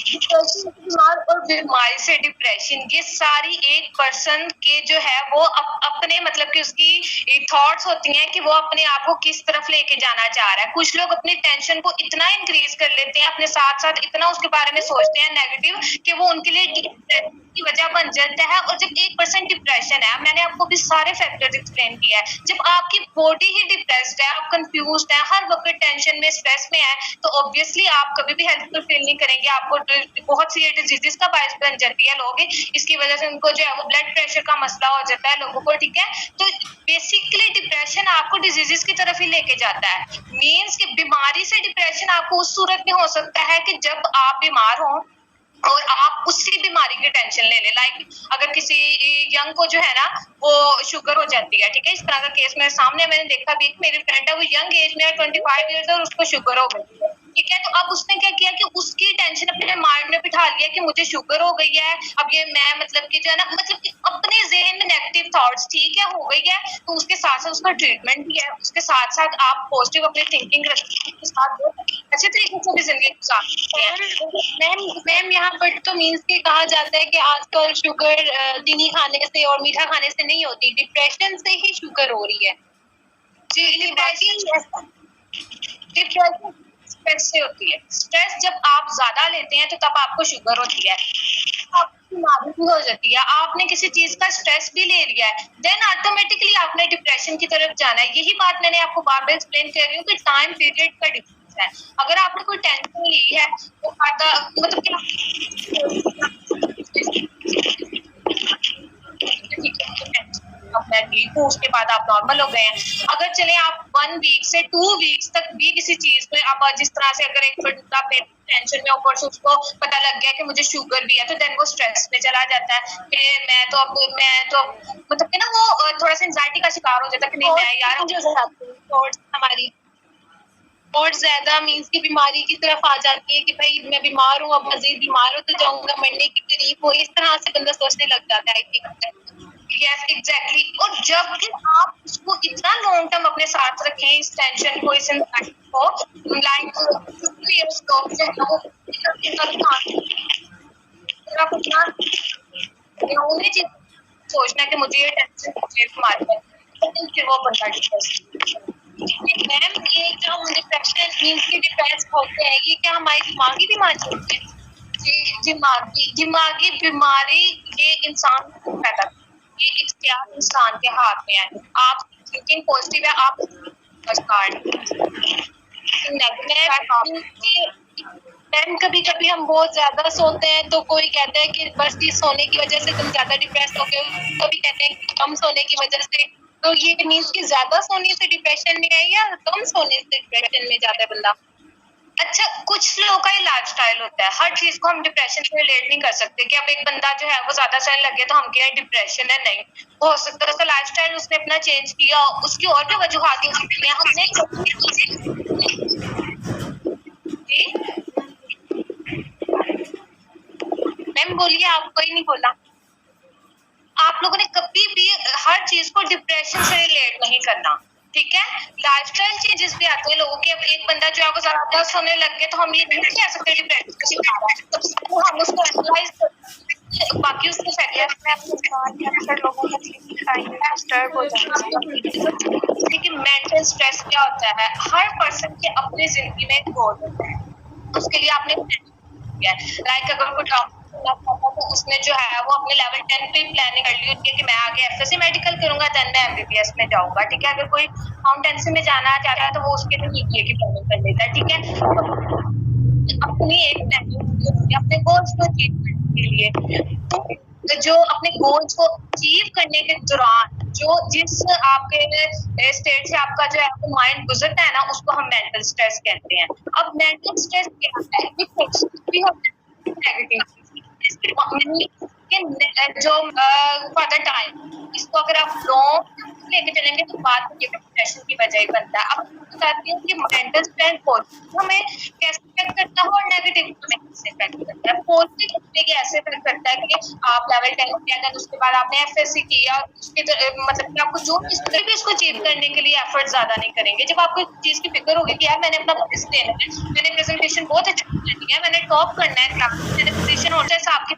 डिप्रेशन बीमार और बीमारी से डिप्रेशन, ये सारी एक पर्सन के जो है वो अपने मतलब कि उसकी थॉट्स होती हैं कि वो अपने आप को किस तरफ लेके जाना चाह रहा है। कुछ लोग अपनी टेंशन को इतना इंक्रीज कर लेते हैं, अपने साथ साथ इतना उसके बारे में सोचते हैं नेगेटिव कि वो उनके लिए डिप्रेशन की वजह बन जाता है। और जब 1% डिप्रेशन है, मैंने आपको भी सारे फैक्टर्स एक्सप्लेन किया है, जब आपकी बॉडी ही डिप्रेस्ड है, आप कंफ्यूज्ड है, हर वक्त टेंशन में स्ट्रेस में है, तो ऑब्वियसली आप कभी भी हेल्पफुल फील नहीं करेंगे। आपको बहुत सी डिजीजेस का बायस बन जाती है लोग, इसकी वजह से उनको जो है वो ब्लड प्रेशर का मसला हो जाता है लोगों को, ठीक है। तो बेसिकली डिप्रेशन आपको डिजीजेस की तरफ ही लेके जाता है। मींस कि बीमारी से डिप्रेशन आपको उस सूरत में हो सकता है कि जब आप बीमार हो और आप उसी बीमारी की टेंशन ले ले। लाइक अगर किसी यंग को जो है ना वो शुगर हो जाती है, ठीक है, इस तरह का केस मेरे सामने मैंने देखा भी, मेरी फ्रेंड है वो यंग एज में 25 ईयर्स और उसको शुगर हो गई, ठीक है। तो अब उसने क्या किया कि उसकी टेंशन अपने माइंड में बिठा लिया कि मुझे शुगर हो गई है, अब ये मैं मतलब कि जो है ना मतलब कि अपने ज़हन में नेगेटिव थॉट्स, ठीक है, हो गई है, तो उसके साथ साथ उसका ट्रीटमेंट भी है, उसके साथ साथ आप पॉजिटिव अपनी थिंकिंग के साथ अच्छे तरीके से भी जिंदगी गुजार सकते हैं। मैम यहाँ पर तो मीन्स के कहा जाता है कि आजकल शुगर चीनी खाने से और मीठा खाने से नहीं होती, डिप्रेशन से ही शुगर हो रही है। जी, डिप्रेशन स्ट्रेस से होती है। स्ट्रेस जब आप ज्यादा लेते हैं तो तब आपको शुगर होती है। बीमारी भी हो जाती है। आपने किसी चीज का स्ट्रेस भी ले लिया है, देन ऑटोमेटिकली आपने डिप्रेशन की तरफ जाना है। यही बात मैंने आपको बार बार एक्सप्लेन कर रही हूँ कि टाइम पीरियड का डिफरेंस है। अगर आपने कोई टेंशन ली है तो आधा मतलब क्या मैं ठीक हूँ, उसके बाद आप नॉर्मल हो गए हैं। अगर चले आप 1 वीक से 2 वीक्स तक भी किसी चीज में आप जिस तरह से अगर एक बंदा टेंशन में ऊपर से उसको पता लग गया कि मुझे शुगर भी है, तो देन वो स्ट्रेस में चला जाता है कि मैं तो मतलब कि ना वो थोड़ा सा एंजाइटी का शिकार हो जाता है कि नहीं मैं यार हमारी और ज्यादा मीन्स की बीमारी की तरफ आ जाती है कि भाई मैं बीमार हूँ, अब मजीद बीमार हो तो जाऊंगा, मरने की करीब हो, इस तरह से बंदा सोचने लग जाता है। Yes exactly. और जब भी आप उसको इतना लॉन्ग टर्म अपने साथ रखें इस टेंशन को, इस एंजाइटी को, लाइक 2 इयर्स को जो है वो उन्हें चीज सोचना कि मुझे ये टेंशन मुझे बीमारी है, फिर वो बंदा डिप्रेशन। मैम ये जो हम डिप्रेशन मीन्स के डिप्रेस होते हैं, ये क्या हमारी दिमागी बीमारी होती है? दिमागी बीमारी ये इंसान को पैदा करती है, ये इख्तियार इंसान के हाथ में है। आप थिंकिंग पॉजिटिव है, आप मैम कभी कभी हम बहुत ज्यादा सोते हैं तो कोई कहता है कि बस ये सोने की वजह से तुम ज्यादा डिप्रेस हो गए, कभी कहते हैं कि कम सोने की वजह से। तो ये मीन्स कि ज्यादा सोने से डिप्रेशन में है या कम सोने से डिप्रेशन में जाता है बंदा? अच्छा, कुछ लोगों का ये लाइफस्टाइल होता है, हर चीज को हम डिप्रेशन से रिलेट नहीं कर सकते कि अब एक बंदा जो है वो ज्यादा सोने लगे तो हम क्या डिप्रेशन है, नहीं हो सकता है उसका लाइफस्टाइल उसने अपना चेंज किया, उसकी और भी वजूहात हो सकती हैं। मैम बोलिए, आप कोई नहीं बोला। आप लोगों ने कभी भी हर चीज को डिप्रेशन से रिलेट नहीं करना, ठीक है? लाइफस्टाइल चेंजेस भी आते हैं लोगों के। अब एक बंदा जो है वो ज्यादा सोने लग गया तो हम ये नहीं कह सकते डिप्रेशन का शिकार है, तो हम उसको एनालाइज बाकी उसके फैक्टर लोगों को डिस्टर्ब हो जाता है। देखिए मेंटल स्ट्रेस क्या होता है, हर पर्सन के अपनी जिंदगी में एक गोल होता है, उसके लिए आपने लाइक अगर कोई डॉक्टर तो उसने जो है वो अपने लेवल 10 पे प्लानिंग कर ली होती है कि मैं आगे एफएससी मेडिकल करूंगा, देन मैं एमबीबीएस में जाऊंगा, ठीक है? अगर कोई अकाउंटेंसी में जाना चाहता है तो वो उसके लिए बीबीए की प्लानिंग कर लेता है, ठीक है? अपनी एक प्लानिंग अपने गोल्स को अचीव करने के लिए, तो जो अपने गोल्स को अचीव करने के दौरान जो जिस आपके स्टेट से आपका जो है माइंड गुजरता है ना, उसको हम मेंटल स्ट्रेस कहते हैं। अब मेंटल स्ट्रेस क्या है? ये पॉजिटिव भी होता है, नेगेटिव जो फॉर द टाइम, इसको अगर आप लॉन्ग लेके चलेंगे तो बात डिप्रेशन की वजह बनता है। अब बताती हूँ कि मेंटल स्ट्रेस पॉजिटिव हमें कैसे इफेक्ट करता है और नेगेटिव हमें कैसे इफेक्ट करता है। पॉजिटिव हमें ऐसे इफेक्ट करता है कि आप लेवल 10 किया, उसके बाद आपने एफएससी किया, उसके मतलब कि आपको जो भी इसको अचीव करने के लिए एफर्ट ज्यादा नहीं करेंगे। जब आपको चीज की फिक्र होगी कि यार मैंने अपना बेस्ट देना है, मैंने प्रेजेंटेशन बहुत अच्छा करनी है, मैंने टॉप करना है क्लास में, मैंने पोजीशन होल्डर से आपके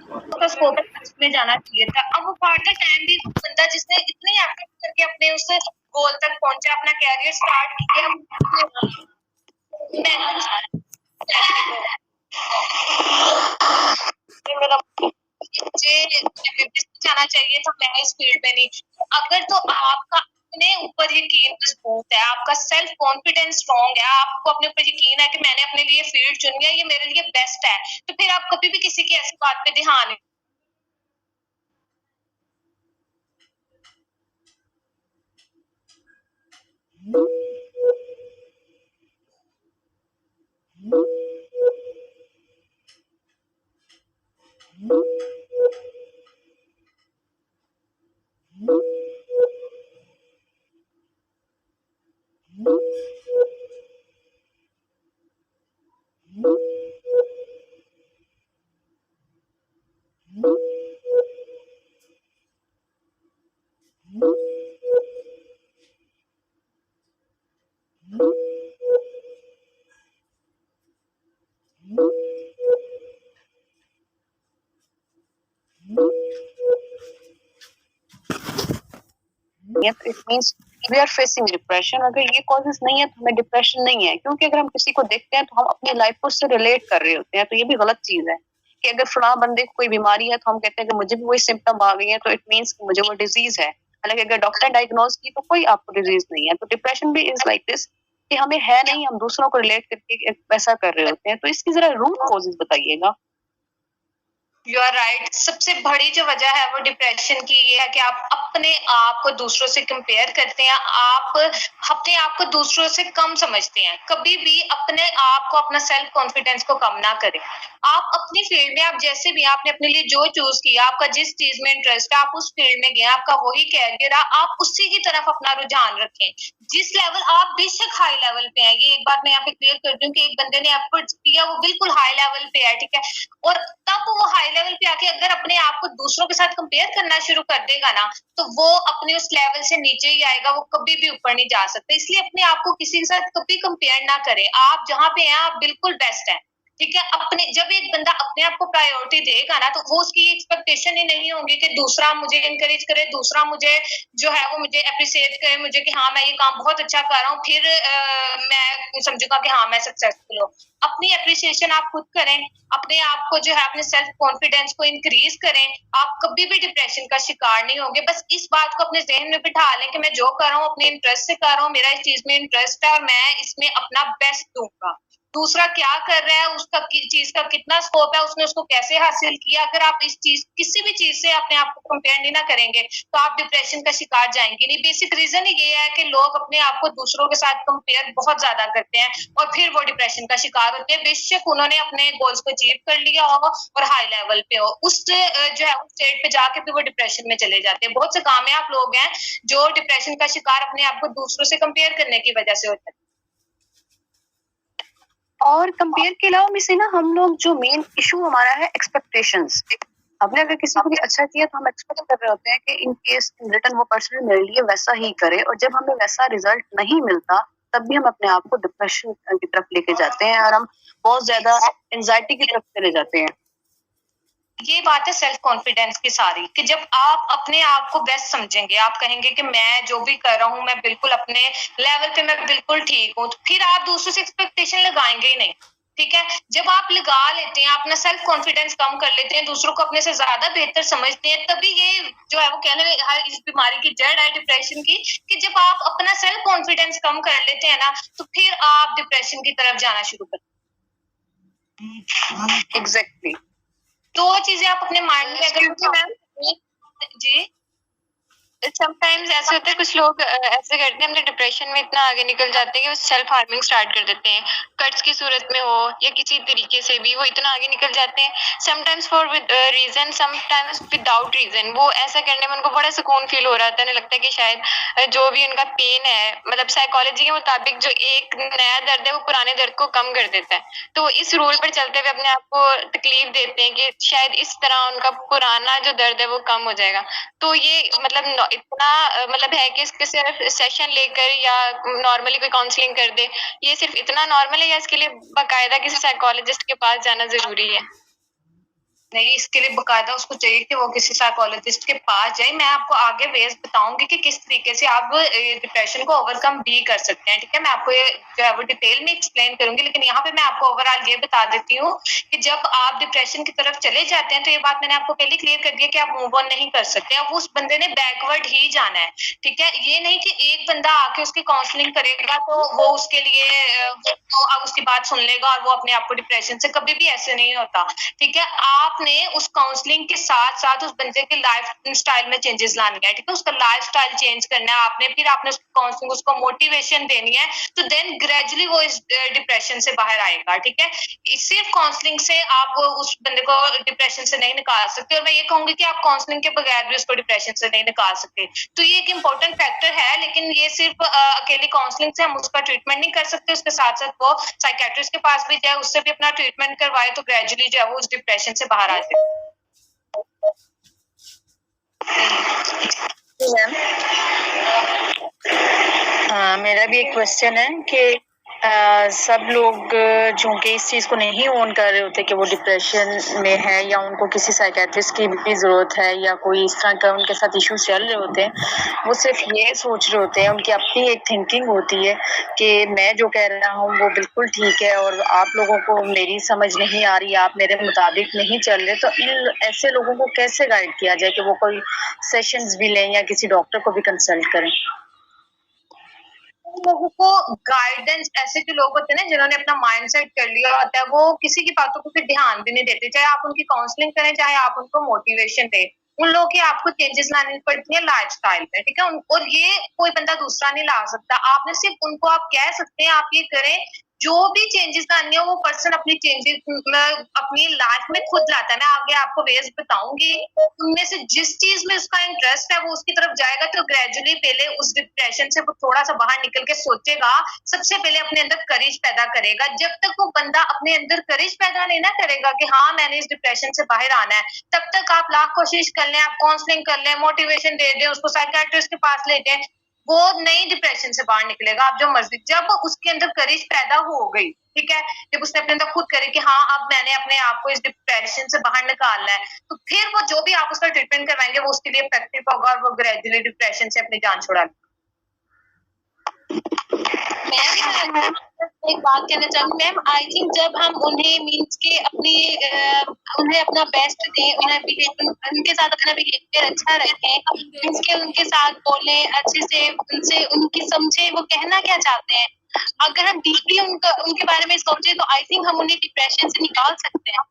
स्कोप में जाना चाहिए था। अब वो पार्ट द टाइम भी बंदा जिसने इतनी एफर्ट करके अपने उस गोल तक पहुंचा, अपना कैरियर स्टार्ट किया, मुझे जाना चाहिए था, मैं इस फील्ड में नहीं। अगर तो आपका अपने ऊपर यकीन मजबूत है, आपका सेल्फ कॉन्फिडेंस स्ट्रॉन्ग है, आपको अपने ऊपर यकीन है कि मैंने अपने लिए फील्ड चुनी है, ये मेरे लिए बेस्ट है, तो फिर आप कभी भी किसी की ऐसी बात पे ध्यान it means we are facing depression. अगर ये कॉजेस नहीं है तो हमें डिप्रेशन नहीं है, क्योंकि अगर हम किसी को देखते हैं तो हम अपनी लाइफ को उससे रिलेट कर रहे होते हैं, तो ये भी गलत चीज है। कि अगर फलां बंदे को कोई बीमारी है तो हम कहते हैं कि मुझे भी वही सिम्टम आ गई है, तो इट मीन्स कि मुझे वो डिजीज है। हालांकि अगर डॉक्टर डायग्नोज की तो कोई आपको डिजीज नहीं है। तो डिप्रेशन भी इज लाइक दिस कि हमें है नहीं, हम दूसरों को रिलेट करके वैसा कर रहे होते हैं। तो इसकी जरा रूट कॉजेज बताइएगा। You are right. सबसे बड़ी जो वजह है वो डिप्रेशन की ये है कि आप अपने आप को दूसरों से कंपेयर करते हैं, आप अपने आप को दूसरों से कम समझते हैं। कभी भी अपने आप को, अपना सेल्फ कॉन्फिडेंस को कम ना करें। आप अपनी फील्ड में, आप जैसे भी, आपने अपने लिए जो चूज किया, आपका जिस चीज में इंटरेस्ट है, आप उस फील्ड में गए, आपका वही कैरियर है, आप उसी की तरफ अपना रुझान रखें। जिस लेवल आप बेशक हाई लेवल पे हैं, ये एक बात मैं यहाँ पे क्लियर कर दूं कि एक बंदे ने एफर्ट्स किया, वो बिल्कुल हाई लेवल पे है, ठीक है, और तब वो हाई लेवल पे आके अगर अपने आप को दूसरों के साथ कंपेयर करना शुरू कर देगा ना, तो वो अपने उस लेवल से नीचे ही आएगा, वो कभी भी ऊपर नहीं जा सकता। इसलिए अपने आप को किसी के साथ कभी कंपेयर ना करें। आप जहाँ पे हैं आप बिल्कुल बेस्ट हैं, ठीक है। अपने, जब एक बंदा अपने आप को प्रायोरिटी देगा ना, तो वो उसकी एक्सपेक्टेशन ही नहीं होगी कि दूसरा मुझे इंकरेज करे, दूसरा मुझे जो है वो मुझे अप्रिशिएट करे, मुझे कि हाँ मैं ये काम बहुत अच्छा कर रहा हूँ, फिर मैं समझूंगा कि हाँ मैं सक्सेसफुल हूँ। अपनी अप्रिसिएशन आप खुद करें, अपने आप को जो है, अपने सेल्फ कॉन्फिडेंस को इंक्रीज करें, आप कभी भी डिप्रेशन का शिकार नहीं होंगे। बस इस बात को अपने जहन में बिठा लें कि मैं जो कर रहा हूँ अपने इंटरेस्ट से कर रहा हूँ, मेरा इस चीज में इंटरेस्ट है और मैं इसमें अपना बेस्ट दूंगा। दूसरा क्या कर रहा है, उसका चीज का कितना स्कोप है, उसने उसको कैसे हासिल किया, अगर आप इस चीज, किसी भी चीज से अपने आप को कंपेयर नहीं ना करेंगे तो आप डिप्रेशन का शिकार जाएंगे नहीं। बेसिक रीजन ये है कि लोग अपने आप को दूसरों के साथ कंपेयर बहुत ज्यादा करते हैं और फिर वो डिप्रेशन का शिकार होते हैं, बेशक उन्होंने अपने गोल्स को अचीव कर लिया हो और हाई लेवल पे हो, उस जो है उस स्टेट पे जाके फिर वो डिप्रेशन में चले जाते हैं। बहुत से कामयाब लोग हैं जो डिप्रेशन का शिकार अपने आप को दूसरों से कंपेयर करने की वजह से होते हैं। और कंपेयर के अलावा मिसे ना, हम लोग जो मेन इशू हमारा है एक्सपेक्टेशंस। हमने अगर किसी को भी अच्छा किया तो हम एक्सपेक्ट कर रहे होते हैं कि इन केस इन रिटर्न वो पर्सन मेरे लिए वैसा ही करे, और जब हमें वैसा रिजल्ट नहीं मिलता तब भी हम अपने आप को डिप्रेशन की तरफ लेके जाते हैं और हम बहुत ज्यादा एंजाइटी की तरफ चले जाते हैं। ये बात है सेल्फ कॉन्फिडेंस की सारी, कि जब आप अपने आप को बेस्ट समझेंगे, आप कहेंगे कि मैं जो भी कर रहा हूँ मैं बिल्कुल अपने लेवल पे मैं बिल्कुल ठीक हूँ, तो फिर आप दूसरों से एक्सपेक्टेशन लगाएंगे ही नहीं, ठीक है। जब आप लगा लेते हैं, अपना सेल्फ कॉन्फिडेंस कम कर लेते हैं, दूसरों को अपने से ज्यादा बेहतर समझते हैं, तभी ये जो है वो कहने हर इस बीमारी की जड़ है डिप्रेशन की, कि जब आप अपना सेल्फ कॉन्फिडेंस कम कर लेते हैं ना, तो फिर आप डिप्रेशन की तरफ जाना शुरू करते हैं। एग्जैक्टली। दो चीजें आप अपने माइंड में अगर जी, समटाइम्स ऐसे होता है, कुछ लोग ऐसे करते हैं, अपने डिप्रेशन में इतना आगे निकल जाते हैं कि वो सेल्फ हार्मिंग स्टार्ट कर देते हैं, कट्स की सूरत में हो या किसी तरीके से भी वो इतना आगे निकल जाते हैं, sometimes for reason, sometimes without reason. वो ऐसा करने में उनको बड़ा सुकून फील हो रहा था, उन्हें लगता है कि शायद जो भी उनका पेन है, मतलब साइकोलॉजी के मुताबिक जो एक नया दर्द है वो पुराने दर्द को कम कर देता है, तो इस रूल पर चलते हुए अपने आप को तकलीफ देते हैं कि शायद इस तरह उनका पुराना जो दर्द है वो कम हो जाएगा। तो ये मतलब इतना मतलब है कि इसके सिर्फ सेशन लेकर या नॉर्मली कोई काउंसलिंग कर दे, ये सिर्फ इतना नॉर्मल है या इसके लिए बाकायदा किसी साइकोलॉजिस्ट के पास जाना जरूरी है? नहीं, इसके लिए बकायदा उसको चाहिए कि वो किसी साइकोलॉजिस्ट के पास जाए। मैं आपको आगे वेज बताऊंगी कि किस तरीके से आप डिप्रेशन को ओवरकम भी कर सकते हैं, ठीक है। मैं आपको ये जो है वो डिटेल में एक्सप्लेन करूंगी, लेकिन यहाँ पे मैं आपको ओवरऑल ये बता देती हूँ कि जब आप डिप्रेशन की तरफ चले जाते हैं तो ये बात मैंने आपको पहले क्लियर कर दी है कि आप मूव ऑन नहीं कर सकते, अब उस बंदे ने बैकवर्ड ही जाना है, ठीक है। ये नहीं कि एक बंदा आके उसकी काउंसलिंग करेगा तो वो उसके लिए अब उसकी बात सुन लेगा और वो अपने आप को डिप्रेशन से, कभी भी ऐसे नहीं होता, ठीक है। आपने उस काउंसलिंग के साथ साथ उस बंदे के लाइफ स्टाइल में चेंजेस लानी है, ठीक है। उसका लाइफ स्टाइल चेंज करना है आपने, फिर आपने काउंसलिंग उसको मोटिवेशन देनी है, तो देन ग्रेजुअली वो इस डिप्रेशन से बाहर आएगा, ठीक है। सिर्फ काउंसलिंग से आप उस बंदे को डिप्रेशन से नहीं निकाल सकते, और मैं ये कहूंगी कि आप काउंसलिंग के बगैर भी उसको डिप्रेशन से नहीं निकाल सकते। तो ये एक इंपॉर्टेंट फैक्टर है, लेकिन ये सिर्फ अकेली काउंसलिंग से हम उसका ट्रीटमेंट नहीं कर सकते, उसके साथ साथ वो साइकेट्रिस्ट के पास भी जाए, उससे भी अपना ट्रीटमेंट करवाए, तो ग्रेजुअली जो है वो उस डिप्रेशन से बाहर आ जाए। मेरा भी एक क्वेश्चन है कि सब लोग चूँकि इस चीज़ को नहीं ओन कर रहे होते कि वो डिप्रेशन में है या उनको किसी साइकियाट्रिस्ट की भी ज़रूरत है या कोई इस तरह का उनके साथ इश्यूज चल रहे होते हैं, वो सिर्फ ये सोच रहे होते हैं, उनकी अपनी एक थिंकिंग होती है कि मैं जो कह रहा हूँ वो बिल्कुल ठीक है और आप लोगों को मेरी समझ नहीं आ रही, आप मेरे मुताबिक नहीं चल रहे। तो इन ऐसे लोगों को कैसे गाइड किया जाए कि वो कोई सेशंस भी लें या किसी डॉक्टर को भी कंसल्ट करें? लोगों को गाइडेंस, ऐसे जो लोग होते हैं ना जिन्होंने अपना माइंडसेट कर लिया होता है, वो किसी की बातों को फिर ध्यान भी नहीं देते, चाहे आप उनकी काउंसलिंग करें, चाहे आप उनको मोटिवेशन दें। उन लोगों की आपको चेंजेस लानी पड़ती है लाइफस्टाइल में, ठीक है। और ये कोई बंदा दूसरा नहीं ला सकता, आपने सिर्फ उनको आप कह सकते हैं आप ये करें, जो भी चेंजेस लानी हो वो पर्सन अपनी चेंजेस अपनी लाइफ में खुद लाता है। मैं आगे आपको वेज बताऊंगी, उनमें से जिस चीज में उसका इंटरेस्ट है वो उसकी तरफ जाएगा, तो ग्रेजुअली पहले उस डिप्रेशन से वो थोड़ा सा बाहर निकल के सोचेगा, सबसे पहले अपने अंदर करेज पैदा करेगा। जब तक वो बंदा अपने अंदर करेज पैदा नहीं ना करेगा कि हाँ मैंने इस डिप्रेशन से बाहर आना है, तब तक आप लाख कोशिश कर लें, आप काउंसलिंग कर लें, मोटिवेशन दे दें, उसको साइकियाट्रिस्ट के पास ले जाएं, वो नई डिप्रेशन से बाहर निकलेगा। आप जो मर्जी, जब उसके अंदर करेज पैदा हो गई, ठीक है, जब उसने अपने अंदर खुद करे कि हाँ अब मैंने अपने आप को इस डिप्रेशन से बाहर निकालना है, तो फिर वो जो भी आप उसका ट्रीटमेंट करवाएंगे वो उसके लिए इफेक्टिव होगा और वो ग्रेजुअली डिप्रेशन से अपनी जान छुड़ा लेगा। मैम एक बात कहना चाहूंगी मैम, आई थिंक जब हम उन्हें मीन्स के अपनी उन्हें अपना बेस्ट दें, उनके साथ अपना बिहेवियर अच्छा रखें, मीन्स के उनके साथ बोलें अच्छे से, उनसे उनकी समझे वो कहना क्या चाहते हैं। अगर हम डीपली उनके बारे में सोचे तो आई थिंक हम उन्हें डिप्रेशन से निकाल सकते हैं।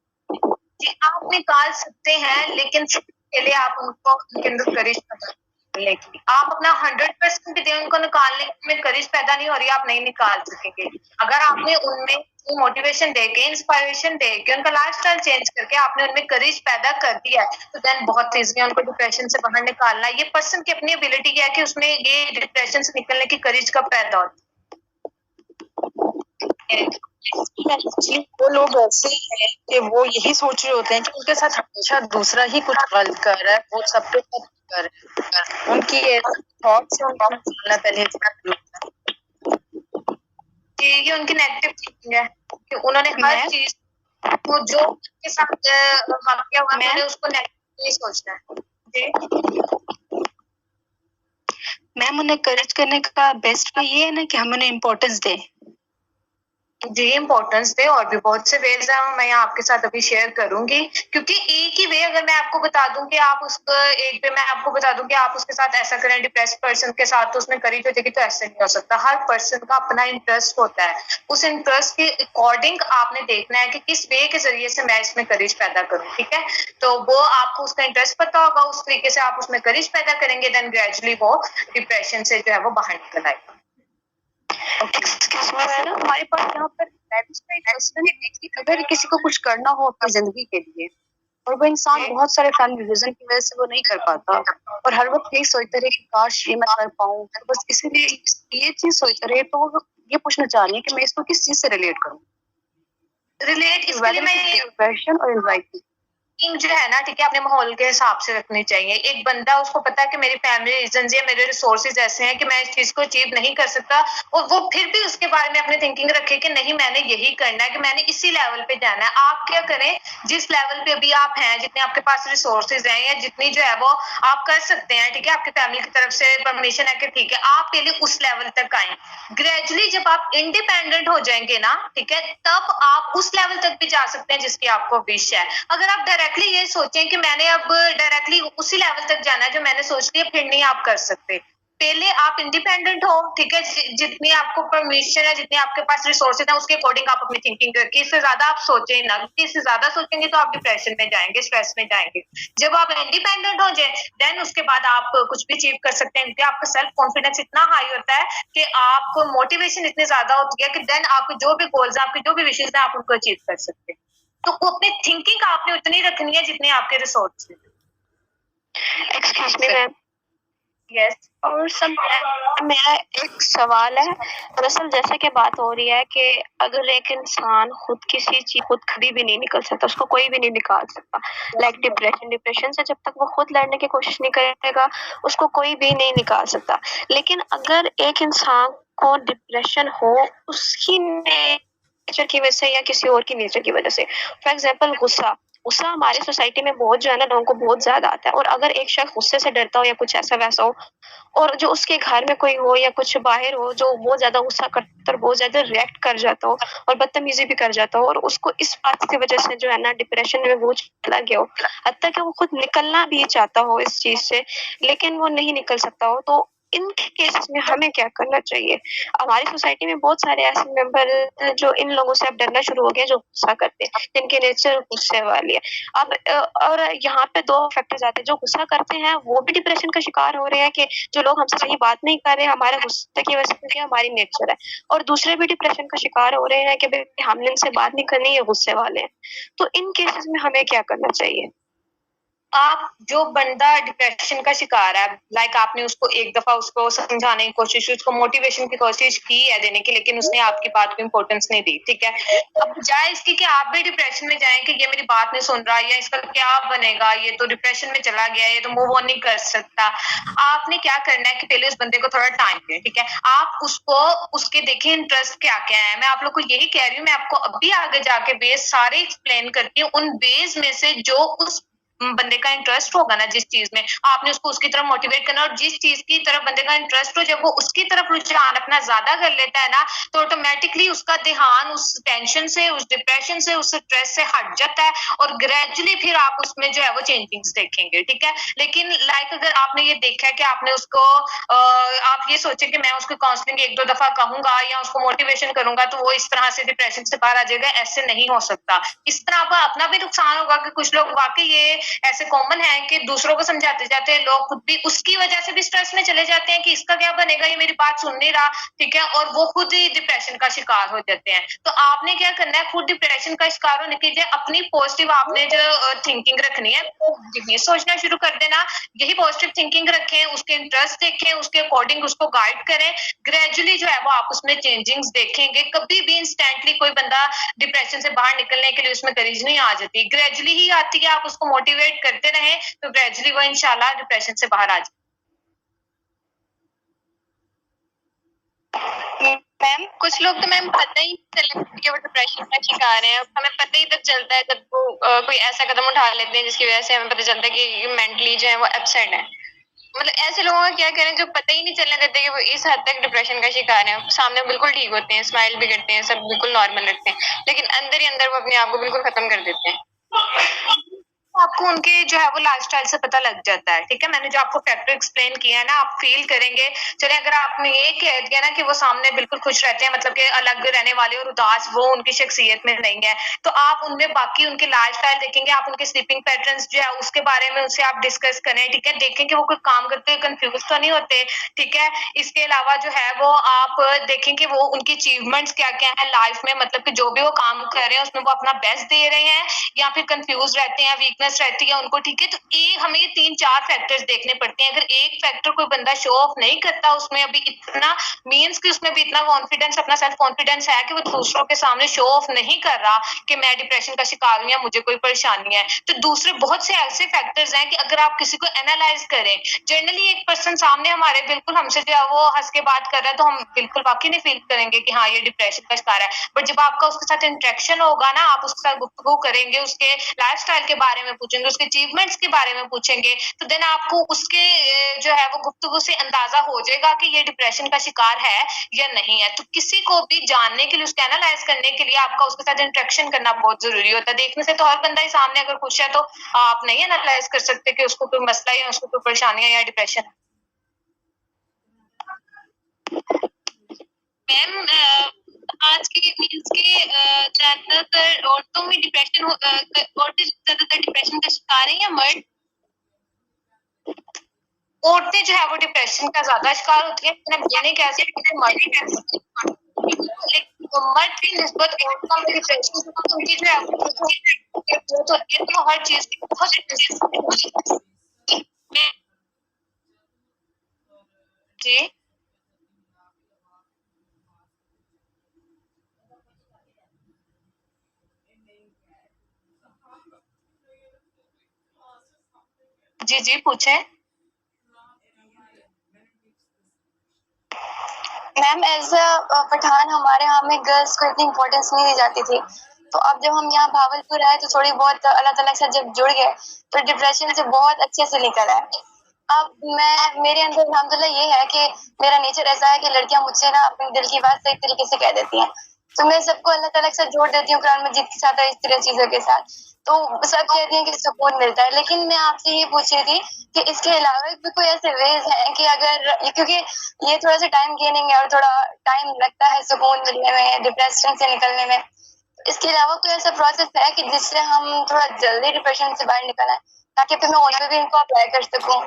जी आप निकाल सकते हैं, लेकिन के लिए आप उनको उनके अंदर करेज पैदा लेकिन आप अपना 100% भी दें, उनको निकालने में करेज पैदा नहीं हो रही, आप नहीं निकाल सकेंगे। अगर आपने उनमें मोटिवेशन देके, इंस्पायरेशन देके, उनका लाइफस्टाइल चेंज करके आपने उनमें करेज पैदा कर दिया है, तो देन बहुत ईजी है उनको डिप्रेशन से बाहर निकालना। ये पर्सन की अपनी एबिलिटी है कि उसमें ये डिप्रेशन से निकलने की करेज कब पैदा होती है। वो लोग ऐसे हैं कि वो यही सोच रहे होते हैं कि उनके साथ हमेशा दूसरा ही कुछ गलत कर रहा है, वो सब पे कर रहा है। उनकी थॉट्स से उनको समझना पहले ये उनकी नेगेटिव थिंकिंग है कि उन्होंने हर चीज वो जो उनके साथ वाकया हुआ मैंने उसको नेगेटिवली सोचना है। जी मैम, उन्हें करेज करने का बेस्ट वे ये है ना कि हम उन्हें इम्पोर्टेंस दें। जी इम्पोर्टेंस दे, और भी बहुत से वेज हैं, मैं यहाँ आपके साथ अभी शेयर करूंगी। क्योंकि एक ही वे अगर मैं आपको बता दूं कि आप उसको एक वे मैं आपको बता दूं कि आप उसके साथ ऐसा करें डिप्रेस्ड पर्सन के साथ तो उसमें करेज हो जाएगी, तो ऐसे नहीं हो सकता। हर पर्सन का अपना इंटरेस्ट होता है, उस इंटरेस्ट के अकॉर्डिंग आपने देखना है कि किस वे के जरिए से मैं इसमें करेज पैदा करूँ, ठीक है। तो वो आपको उसका इंटरेस्ट पता होगा, उस तरीके से आप उसमें करेज पैदा करेंगे, देन ग्रेजुअली वो डिप्रेशन से जो है वो बाहर निकल आएगा। हमारे पास यहाँ पर अगर किसी को कुछ करना हो अपनी जिंदगी के लिए और वो इंसान बहुत सारे फैमिली रीजन की वजह से वो नहीं कर पाता और हर वक्त यही सोचते रहे कि काश ये मैं कर पाऊँ, बस इसीलिए ये चीज सोचते रहे, तो ये पूछना चाह रही है कि मैं इसको किस चीज से रिलेट करूँ? रिलेट इसके लिए मैं डिप्रेशन और एंजाइटी जो है ना, ठीक है, अपने माहौल के हिसाब से रखनी चाहिए। एक बंदा उसको पता है कि मेरी फैमिली रीजंस या मेरे रिसोर्सेज ऐसे हैं कि मैं इस चीज को अचीव नहीं कर सकता, और वो फिर भी उसके बारे में अपनी थिंकिंग रखे कि नहीं मैंने यही करना है, कि मैंने इसी लेवल पे जाना है। आप क्या करें, जिस लेवल पे अभी आप हैं, जितने आपके पास रिसोर्सेज हैं या जितनी जो है वो आप कर सकते हैं, ठीक है, आपकी फैमिली की तरफ से परमिशन है कि ठीक है आप पहले उस लेवल तक आए। ग्रेजुअली जब आप इंडिपेंडेंट हो जाएंगे ना, ठीक है, तब आप उस लेवल तक भी जा सकते हैं जिसकी आपको विश है। अगर आप डायरेक्टली ये सोचें कि मैंने अब डायरेक्टली उसी लेवल तक जाना है जो मैंने सोच लिया, फिर नहीं आप कर सकते। पहले आप इंडिपेंडेंट हो, ठीक है, जितनी आपको परमिशन है, जितने आपके पास रिसोर्सेज है, उसके अकॉर्डिंग आप अपनी थिंकिंग करके, इससे ज्यादा आप सोचें ना, इससे ज्यादा सोचेंगे तो आप डिप्रेशन में जाएंगे, स्ट्रेस में जाएंगे। जब आप इंडिपेंडेंट हो जाए, देन उसके बाद आप कुछ भी अचीव कर सकते हैं, क्योंकि आपका सेल्फ कॉन्फिडेंस इतना हाई होता है कि आपको मोटिवेशन इतनी ज्यादा होती है कि देन आपके जो भी गोल्स हैं, आपके जो भी विशेष है, आप उनको अचीव कर सकते हैं। तो अपनी थिंकिंग आपने उतनी रखनी है जितने आपके रिसोर्स हैं। Excuse me ma'am. यस। और सब मेरा एक सवाल है, दरअसल जैसे कि बात हो रही है कि अगर एक इंसान खुद किसी चीज खुद कभी भी नहीं निकल सकता, उसको कोई भी नहीं निकाल सकता, लाइक डिप्रेशन से जब तक वो खुद लड़ने की कोशिश नहीं करेगा उसको कोई भी नहीं निकाल सकता। लेकिन अगर एक इंसान को डिप्रेशन हो उसकी नेचर की वजह से या किसी और की नेचर की वजह से। फॉर एग्जाम्पल गुस्सा गुस्सा हमारी सोसाइटी में बहुत जो है ना लोगों को बहुत ज्यादा आता है, और अगर एक शख्स गुस्से से डरता हो या कुछ ऐसा वैसा हो, और जो उसके घर में कोई हो या कुछ बाहर हो जो बहुत ज्यादा गुस्सा करता और बहुत ज्यादा रिएक्ट कर जाता हो और बदतमीजी भी कर जाता हो, और उसको इस बात की वजह से जो है ना डिप्रेशन में वो चला गया हो, हत्ता कि वो खुद निकलना भी चाहता हो इस चीज से लेकिन वो नहीं निकल सकता हो, तो इन केसेस में हमें क्या करना चाहिए? हमारी सोसाइटी में बहुत सारे ऐसे मेंबर जो इन लोगों से अब डरना शुरू हो गए जो गुस्सा करते हैं, जिनके नेचर गुस्से वाली है। अब और यहाँ पे दो फैक्टर्स आते हैं, जो गुस्सा करते हैं वो भी डिप्रेशन का शिकार हो रहे हैं कि जो लोग हमसे सही बात नहीं कर रहे हैं हमारे गुस्से की वजह से, क्योंकि हमारी नेचर है, और दूसरे भी डिप्रेशन का शिकार हो रहे हैं कि भाई हमने इनसे बात नहीं करनी, ये गुस्से वाले हैं। तो इन केसेस में हमें क्या करना चाहिए? आप जो बंदा डिप्रेशन का शिकार है, लाइक आपने उसको एक दफा उसको समझाने की कोशिश की, उसको मोटिवेशन की कोशिश की है देने की, लेकिन उसने आपकी बात को इम्पोर्टेंस नहीं दी, ठीक है। अब बजाय इसकी कि आप भी डिप्रेशन में जाएं कि ये मेरी बात नहीं सुन रहा या इसका क्या बनेगा, ये तो डिप्रेशन में चला गया, ये तो मूव ऑन नहीं कर सकता, आपने क्या करना है कि पहले उस बंदे को थोड़ा टाइम दें, ठीक है। आप उसको उसके देखें इंटरेस्ट क्या क्या है। मैं आप लोग को यही कह रही हूँ, मैं आपको अभी आगे जाके बेस सारे एक्सप्लेन करती हूँ, उन बेस में से जो उस बंदे का इंटरेस्ट होगा ना जिस चीज में, आपने उसको उसकी तरफ मोटिवेट करना, और जिस चीज की तरफ बंदे का इंटरेस्ट हो, जब वो उसकी तरफ रुझान अपना ज्यादा कर लेता है ना, तो ऑटोमेटिकली उसका ध्यान उस टेंशन से, उस डिप्रेशन से, उस स्ट्रेस से हट जाता है, और ग्रेजुअली फिर आप उसमें जो है वो चेंजिंग्स देखेंगे, ठीक है। लेकिन लाइक अगर आपने ये देखा है कि आपने उसको आप ये सोचे कि मैं उसको काउंसलिंग एक दो दफा कहूंगा या उसको मोटिवेशन करूंगा तो वो इस तरह से डिप्रेशन से बाहर आ जाएगा, ऐसे नहीं हो सकता। इस तरह आपका अपना भी नुकसान होगा कि कुछ लोग वाकई ये ऐसे कॉमन है कि दूसरों को समझाते जाते हैं, लोग खुद भी उसकी वजह से भी स्ट्रेस में चले जाते हैं कि इसका क्या बनेगा, ये मेरी बात सुन नहीं रहा, ठीक है, और वो खुद ही डिप्रेशन का शिकार हो जाते हैं। तो आपने क्या करना है, खुद डिप्रेशन का शिकार होने की जगह अपनी पॉजिटिव आपने जो थिंकिंग रखनी है वो ये सोचना शुरू कर देना, यही पॉजिटिव थिंकिंग रखें, उसके इंटरेस्ट देखें, उसके अकॉर्डिंग उसको गाइड करें, ग्रेजुअली जो है वो आप उसमें चेंजिंग्स देखेंगे। कभी भी इंस्टेंटली कोई बंदा डिप्रेशन से बाहर निकलने के लिए उसमें करेज नहीं आ जाती, ग्रेजुअली ही आती है। आप उसको मोटिवेट करते रहें तो ग्रेजुअली वो इंशाल्लाह डिप्रेशन से बाहर आ जाए। मैम कुछ लोग तो मैम पता ही नहीं चलता कि वो डिप्रेशन का शिकार है, हमें पता ही तब चलता है जब वो कोई ऐसा कदम उठा लेते हैं जिसकी वजह से हमें पता चलता है कि मेंटली जो है वो अपसेट है। मतलब ऐसे लोगों का क्या करें जो पता ही नहीं चलने देते कि वो इस हद तक डिप्रेशन का शिकार है, सामने बिल्कुल ठीक होते हैं, स्माइल भी करते हैं, सब बिल्कुल नॉर्मल रखते हैं, लेकिन अंदर ही अंदर वो अपने आप को बिल्कुल खत्म कर देते हैं। आपको उनके जो है वो लाइफस्टाइल से पता लग जाता है, ठीक है। मैंने जो आपको फैक्टर एक्सप्लेन किया है ना, आप फील करेंगे। चलिए अगर आपने ये कह दिया ना कि वो सामने बिल्कुल खुश रहते हैं, मतलब कि अलग रहने वाले और उदास वो उनकी शख्सियत में नहीं है, तो आप उनमें बाकी उनके लाइफस्टाइल देखेंगे, आप उनके स्लीपिंग पैटर्न्स जो है उसके बारे में उनसे आप डिस्कस करें, ठीक है। देखें कि वो कोई काम करते हुए कंफ्यूज तो नहीं होते, ठीक है। इसके अलावा जो है वो आप देखें कि वो उनकी अचीवमेंट्स क्या क्या है लाइफ में, मतलब कि जो भी वो काम कर रहे हैं उसमें वो अपना बेस्ट दे रहे हैं या फिर कंफ्यूज रहते हैं, वीकनेस रहती है उनको, ठीक है। तो ये हमें 3-4 फैक्टर्स देखने पड़ते हैं। अगर एक फैक्टर कोई बंदा शो ऑफ नहीं करता, उसमें अभी इतना मींस कि उसमें भी इतना कॉन्फिडेंस, अपना सेल्फ कॉन्फिडेंस है कि वो दूसरों के सामने शो ऑफ नहीं कर रहा कि मैं डिप्रेशन का शिकार हूं या मुझे कोई परेशानी है, तो दूसरे बहुत से ऐसे फैक्टर्स हैं कि अगर आप किसी को एनालाइज करें, जनरली एक पर्सन सामने हमारे बिल्कुल हमसे जो है वो हंस के बात कर रहा है तो हम बिल्कुल वाकई नहीं फील करेंगे कि हाँ ये डिप्रेशन का शिकार है। बट जब आपका उसके साथ इंटरेक्शन होगा ना, आप उसके साथ गुफ्तगू करेंगे, उसके लाइफस्टाइल के बारे में पूछेंगे, उसके अचीवमेंट्स के बारे में पूछेंगे, तो देन आपको उसके जो है वो गुफ्तगू से अंदाजा हो जाएगा कि ये डिप्रेशन का शिकार है या नहीं है। तो किसी को भी जानने के लिए, उसको एनालाइज करने के लिए आपका उसके साथ इंटरेक्शन करना बहुत जरूरी होता है। देखने से तो हर बंदा ही सामने अगर खुश है तो आप नहीं एनालाइज कर सकते कि उसको कोई मसला या उसको कोई परेशानी है या डिप्रेशन है। मैम आज के मीन्स के ज्यादातर औरतों में डिप्रेशन औरतें ज्यादातर डिप्रेशन का शिकार है या मर्द? औरतें जो है वो डिप्रेशन का ज्यादा शिकार होती है, ये नहीं कह सकते मर्द मर्द की निस्बत औरतों में डिप्रेशन उनकी जो है तो हर चीज की बहुत जी जी पूछे। मैम एज अ पठान हमारे यहाँ में गर्ल्स को इतनी इम्पोर्टेंस नहीं दी जाती थी, तो अब जब हम यहाँ भावलपुर आए तो थोड़ी बहुत अल्लाह ताला से जब जुड़ गए तो डिप्रेशन से बहुत अच्छे से निकल आए। अब मेरे अंदर अल्हम्दुलिल्लाह ये है कि मेरा नेचर ऐसा है कि लड़कियां मुझसे ना अपने दिल की बात सही तरीके से कह देती हैं, तो मैं सबको अल्लाह ताला के साथ जोड़ देती हूँ, कुरान मजीद के साथ और इस तरह चीजों के साथ, तो सब कहती हैं कि सुकून मिलता है। लेकिन मैं आपसे ये पूछ रही थी कि इसके अलावा भी कोई ऐसे वेज हैं कि अगर, क्योंकि ये थोड़ा सा टाइम गेनिंग है और थोड़ा टाइम लगता है सुकून मिलने में, डिप्रेशन से निकलने में, इसके अलावा कोई ऐसा प्रोसेस है कि जिससे हम थोड़ा जल्दी डिप्रेशन से बाहर निकल आए, ताकि फिर मैं और पे भी इनको अप्लाई कर सकूं?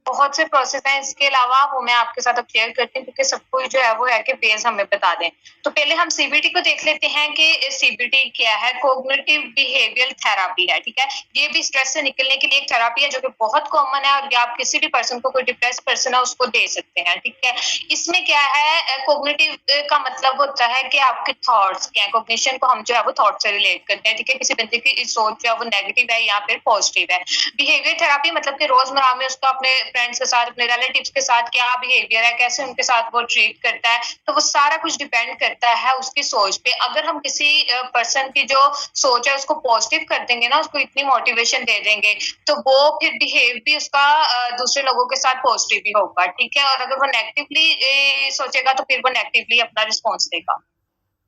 बहुत से प्रोसेस हैं इसके अलावा, वो मैं आपके साथ अब शेयर करती हूँ क्योंकि सब कोई जो है वो है कि बेस हमें बता दें। तो पहले हम सीबीटी को देख लेते हैं कि सीबीटी क्या है। कोग्निटिव बिहेवियरल थेरेपी है, ठीक है। ये भी स्ट्रेस से निकलने के लिए एक थेरेपी है जो कि बहुत कॉमन है, और ये आप किसी भी पर्सन को, कोई डिप्रेस पर्सन है उसको दे सकते हैं, ठीक है। इसमें क्या है, कोग्निटिव का मतलब होता है कि आपके थॉट्स क्या है। कोग्निशन को हम जो है वो थॉट से रिलेट करते हैं, ठीक है। किसी बंदे की सोच जो है वो नेगेटिव है या फिर पॉजिटिव है। बिहेवियर थेरेपी मतलब कि रोजमर्रा में उसका अपने फ्रेंड्स के साथ, अपने रिलेटिव्स के साथ क्या बिहेवियर है, कैसे उनके साथ वो ट्रीट करता है, तो वो सारा कुछ डिपेंड करता है उसकी सोच पे। अगर हम किसी पर्सन की जो सोच है उसको पॉजिटिव कर देंगे ना, उसको इतनी मोटिवेशन दे देंगे, तो वो फिर बिहेव भी उसका दूसरे लोगों के साथ पॉजिटिव ही होगा, ठीक है। और अगर वो नेगेटिवली सोचेगा तो फिर वो नेगेटिवली अपना रिस्पॉन्स देगा।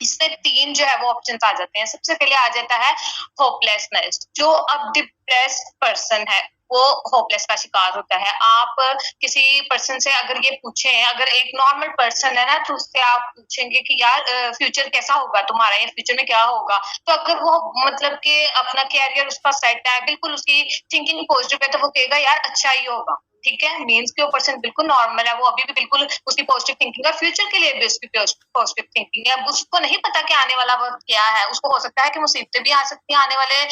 इसमें 3 जो है वो ऑप्शन आ जाते हैं। सबसे पहले आ जाता है होपलेसनेस। जो अब डिप्रेस्ड पर्सन है वो होपलेस का शिकार होता है। आप किसी पर्सन से अगर ये पूछें, अगर एक नॉर्मल पर्सन है ना, तो उससे आप पूछेंगे कि यार फ्यूचर कैसा होगा तुम्हारा, या फ्यूचर में क्या होगा, तो अगर वो मतलब कि अपना कैरियर उसका सेट है, बिल्कुल उसकी थिंकिंग पॉजिटिव है, तो वो कहेगा यार अच्छा ही होगा, ठीक है। मीन्स कि वो पर्सन बिल्कुल नॉर्मल है, वो अभी भी बिल्कुल उसकी पॉजिटिव थिंकिंग है, फ्यूचर के लिए भी उसकी पॉजिटिव थिंकिंग है। अब उसको नहीं पता कि आने वाला वक्त क्या है, उसको हो सकता है कि मुसीबतें भी आ सकती हैं आने वाले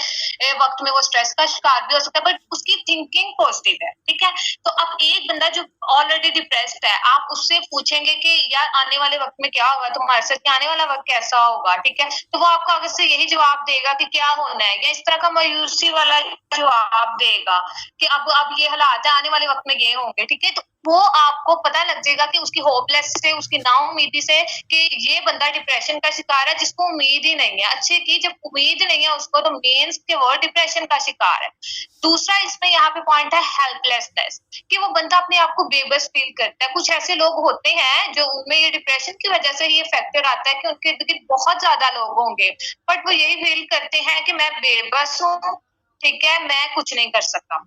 वक्त में, वो स्ट्रेस का शिकार भी हो सकता है, बट उसकी थिंकिंग पॉजिटिव है, ठीक है। तो अब एक बंदा जो ऑलरेडी डिप्रेस्ड है, आप उससे पूछेंगे कि यार आने वाले वक्त में क्या होगा तुम्हारे साथ, कि आने वाला वक्त कैसा होगा, ठीक है, तो वो आपको आगे से यही जवाब देगा कि क्या होना है, या इस तरह का मायूसी वाला जवाब देगा कि अब ये हालात है, आने वाले वक्त में ये होंगे, ठीक है। तो वो आपको पता लग जाएगा कि उसकी होपलेस से, उसकी नाउम्मीदी से, कि ये बंदा डिप्रेशन का शिकार है जिसको उम्मीद ही नहीं है। अच्छे की जब उम्मीद नहीं है उसको, तो मीन्स कि वो डिप्रेशन का शिकार है। दूसरा इसमें यहाँ पे पॉइंट है हेल्पलेसनेस, कि वो बंदा अपने आप को बेबस फील करता है। कुछ ऐसे लोग होते हैं जो उनमें ये डिप्रेशन की वजह से ये फैक्टर आता है कि उनके इर्द गिर्द बहुत ज्यादा लोग होंगे, बट वो यही फील करते हैं कि मैं बेबस हूँ, ठीक है, मैं कुछ नहीं कर सकता,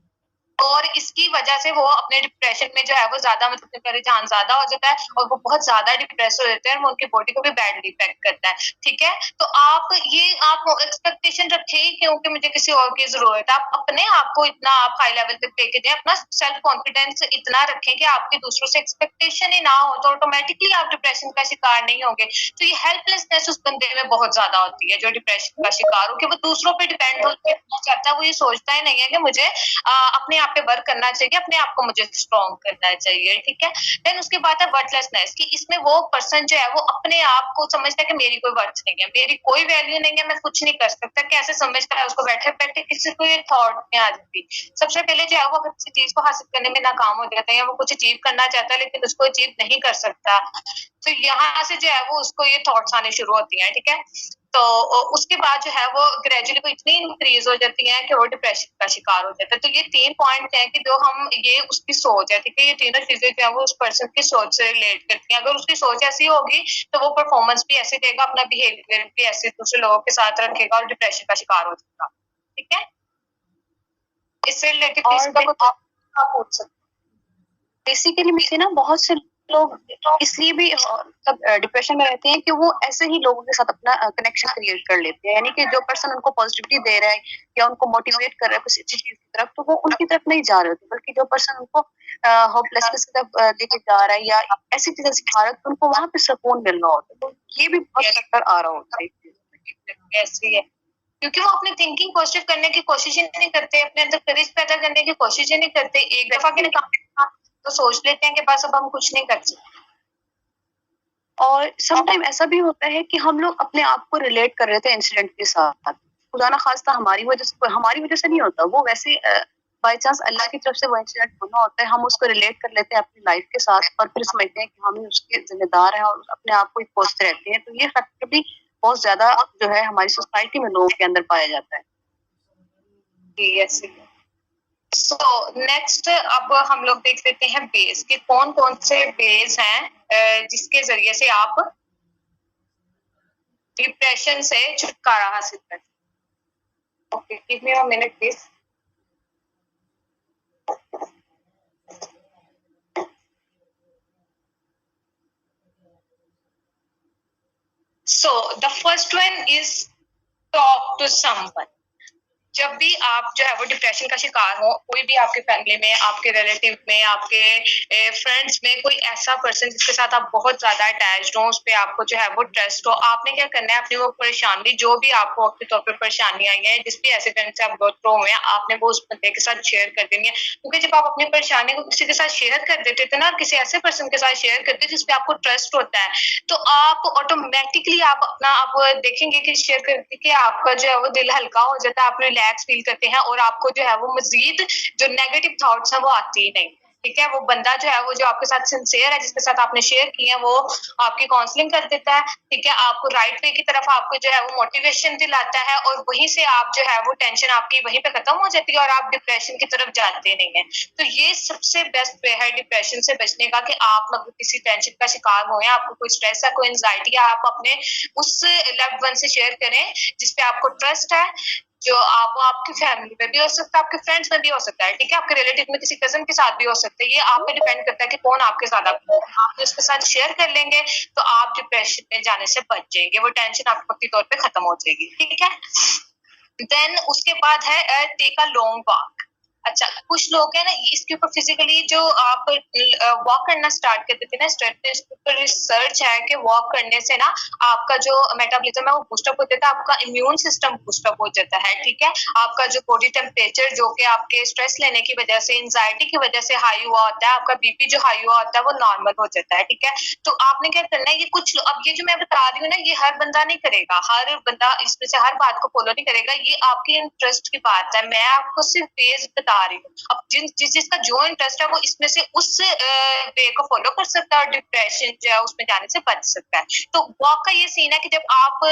और इसकी वजह से वो अपने डिप्रेशन में जो है वो ज्यादा, मतलब परेशान ज्यादा हो जाता है, और वो बहुत ज्यादा डिप्रेस हो जाते हैं, और उनकी बॉडी को भी बैडली इफेक्ट करता है, ठीक है। तो आप एक्सपेक्टेशन रखें ही क्यों कि मुझे किसी और की जरूरत है। आप अपने आप को इतना आप हाई लेवल तक लेके जाए, अपना सेल्फ कॉन्फिडेंस इतना रखें कि आपकी दूसरों से एक्सपेक्टेशन ही ना हो, तो ऑटोमेटिकली आप डिप्रेशन का शिकार नहीं होंगे। तो ये हेल्पलेसनेस उस बंदे में बहुत ज्यादा होती है जो डिप्रेशन का शिकार हो, कि वो दूसरों पर डिपेंड होकर चाहता है, वो ये सोचता ही नहीं है कि मुझे अपने आप पे वर्क करना चाहिए, अपने आप को मुझे स्ट्रॉन्ग करना चाहिए, ठीक है। देन उसके बाद है वर्थलेसनेस, कि इसमें वो पर्सन जो है वो अपने आप को समझता है कि मेरी कोई वर्थ नहीं है, मेरी कोई वैल्यू नहीं है, मैं कुछ नहीं कर सकता। कैसे समझता है, उसको बैठे बैठे किसी को ये थॉट में आ जाती। सबसे पहले जो है वो अगर किसी चीज को हासिल करने में नाकाम हो जाता है, या वो कुछ अचीव करना चाहता है लेकिन उसको अचीव नहीं कर सकता, तो यहाँ से जो है वो उसको ये थॉट्स आने शुरू होती हैं, ठीक है। तो उसके बाद जो है वो ग्रेजुअली वो इतनी इंक्रीज हो जाती है कि वो डिप्रेशन का शिकार हो जाता है। तो ये 3 पॉइंट हैं कि जो हम, ये उसकी सोच है, ठीक है, ये तीनों चीजें जो है वो उस पर्सन की सोच से रिलेट करती हैं। अगर उसकी सोच ऐसी होगी तो वो परफॉर्मेंस भी ऐसे देगा, अपना बिहेवियर भी ऐसे दूसरे लोगों के साथ रखेगा, और डिप्रेशन का शिकार हो जाएगा, ठीक है। इससे रिलेटेड पूछ सकते। बेसिकली मुझे ना बहुत से लोग इसलिए भी डिप्रेशन में रहते हैं कि वो ऐसे ही लोगों के साथ अपना कनेक्शन क्रिएट कर लेते हैं, यानी कि जो पर्सन उनको पॉजिटिविटी दे रहा है या उनको मोटिवेट कर रहा है कुछ अच्छी चीज की तरफ, तो वो उनकी तरफ नहीं जा रहे होते, बल्कि जो पर्सन उनको होपलेसनेस की तरफ लेके जा रहा है या ऐसी चीजें सिखा रहा है, तो उनको वहां पे सुकून मिल रहा होता है। तो ये भी बहुत फैक्टर आ रहा होता है। ऐसी है, क्योंकि वो अपनी थिंकिंग पॉजिटिव करने की कोशिश ही नहीं करते, अपने अंदर करेज पैदा करने की कोशिश ही नहीं करते। एक दफा के काम तो सोच लेते हैं कि बस अब हम कुछ नहीं कर सकते। और समटाइम ऐसा भी होता है कि हम लोग अपने आप को रिलेट कर रहे थे इंसिडेंट के साथ, खुदा ना खास्ता हमारी वजह से नहीं होता, वो वैसे बाई चांस अल्लाह की तरफ से वो इंसिडेंट होना होता है, हम उसको रिलेट कर लेते हैं अपनी लाइफ के साथ और फिर समझते हैं कि हम ही उसके जिम्मेदार हैं और अपने आप को ही कोसते रहते हैं। तो ये फैक्टर भी बहुत ज्यादा जो है हमारी सोसाइटी में लोगों के अंदर पाया जाता है। यस। सो नेक्स्ट अब हम लोग देख लेते हैं बेस कि कौन कौन से बेस हैं जिसके जरिए से आप डिप्रेशन से छुटकारा हासिल कर। Okay, give me a minute please. So the first one is talk to someone. जब भी आप जो है वो डिप्रेशन का शिकार हो, कोई भी आपके फैमिली में, आपके रिलेटिव में, आपके फ्रेंड्स में कोई ऐसा पर्सन जिसके साथ आप बहुत ज्यादा अटैच्ड हो, उस पर आपको जो है वो ट्रस्ट हो, आपने क्या करना है, अपनी वो परेशानी जो भी आपको अपने तौर पर परेशानी आई है, जिस भी एक्सीडेंट से आप गो थ्रू हुए हैं, आपने वो उस बंदे के साथ शेयर कर देनी है। क्योंकि जब आप अपनी परेशानी को किसी के साथ शेयर कर देते थे ना, किसी ऐसे पर्सन के साथ शेयर करते जिसपे आपको ट्रस्ट होता है, तो आप ऑटोमेटिकली आप देखेंगे कि शेयर करके कि आपका जो है वो दिल हल्का हो जाता है, आप रिलैक्स फील करते हैं और आपको जो है वो मजीद जो नेगेटिव थॉट्स हैं वो आती ही नहीं। ठीक है, वो बंदा जो है वो जो आपके साथ सिंसियर है, जिसके साथ आपने शेयर किया, वो आपकी काउंसलिंग कर देता है। ठीक है, आपको राइट वे की तरफ आपको जो है वो मोटिवेशन दिलाता है और वहीं से आप जो है वो टेंशन आपकी वहीं पे खत्म हो जाती है और आप डिप्रेशन की तरफ जाते नहीं है। तो ये सबसे बेस्ट वे है डिप्रेशन से बचने का कि आप अगर किसी टेंशन का शिकार हो, आपको कोई स्ट्रेस है, कोई एंजाइटी है, आप अपने उस लव्ड वन से शेयर करें जिसपे आपको ट्रस्ट है, जो आपकी फैमिली में भी हो सकता है, आपके फ्रेंड्स में भी हो सकता है। ठीक है, आपके रिलेटिव में किसी कजन के साथ भी हो सकता है। ये आप पे डिपेंड करता है कि कौन आपके साथ आप उसके साथ शेयर कर लेंगे तो आप डिप्रेशन में जाने से बच जाएंगे, वो टेंशन आपको वक्ती तौर पे खत्म हो जाएगी। ठीक है, देन उसके बाद है टेक अ लॉन्ग वॉक। अच्छा, कुछ लोग है ना इसके ऊपर फिजिकली जो आप वॉक करना स्टार्ट कर देते हैं ना, स्ट्रेस पर रिसर्च है कि वॉक करने से ना आपका जो मेटाबॉलिज्म है वो बूस्टअप हो जाता है, आपका इम्यून सिस्टम बूस्टअप हो जाता है। ठीक है, आपका जो बॉडी टेम्परेचर जो कि आपके स्ट्रेस लेने की वजह से, एंजाइटी की वजह से हाई हुआ होता है, आपका बीपी जो हाई हुआ होता है वो नॉर्मल हो जाता है। ठीक है, तो आपने क्या करना है, ये कुछ अब ये जो मैं बता रही हूँ ना, ये हर बंदा नहीं करेगा, हर बंदा इसमें से हर बात को फॉलो नहीं करेगा, ये आपके इंटरेस्ट की बात है। मैं आपको सिर्फ बेस बता रही हूँ, अब जिसका जो इंटरेस्ट है वो इसमें से उस वे को फॉलो कर सकता है और डिप्रेशन जो है उसमें जाने से बच सकता है। तो वॉक का ये सीन है कि जब आप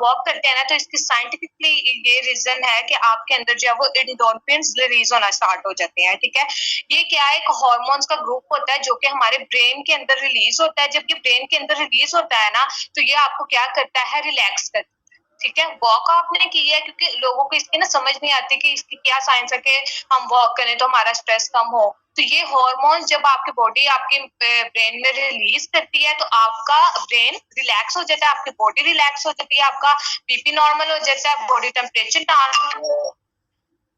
वॉक करते हैं ना, तो इसकी साइंटिफिकली ये रीजन है कि आपके अंदर जो है वो एंडोर्फिन्स रिलीज होना स्टार्ट हो जाते हैं। ठीक है, ये क्या है, एक हार्मोन्स का ग्रुप होता है जो कि हमारे ब्रेन के अंदर रिलीज होता है। जब ये ब्रेन के अंदर रिलीज होता है ना, तो ये आपको क्या करता है, रिलैक्स करता है। ठीक है, वॉक आपने की है क्योंकि लोगों को इसकी ना समझ नहीं आती कि इसकी क्या साइंस है कि हम वॉक करें तो हमारा स्ट्रेस कम हो। तो ये हार्मोन्स जब आपकी बॉडी आपके ब्रेन में रिलीज करती है तो आपका ब्रेन रिलैक्स हो जाता है, आपकी बॉडी रिलैक्स हो जाती है, आपका बीपी नॉर्मल हो जाता है, बॉडी टेम्परेचर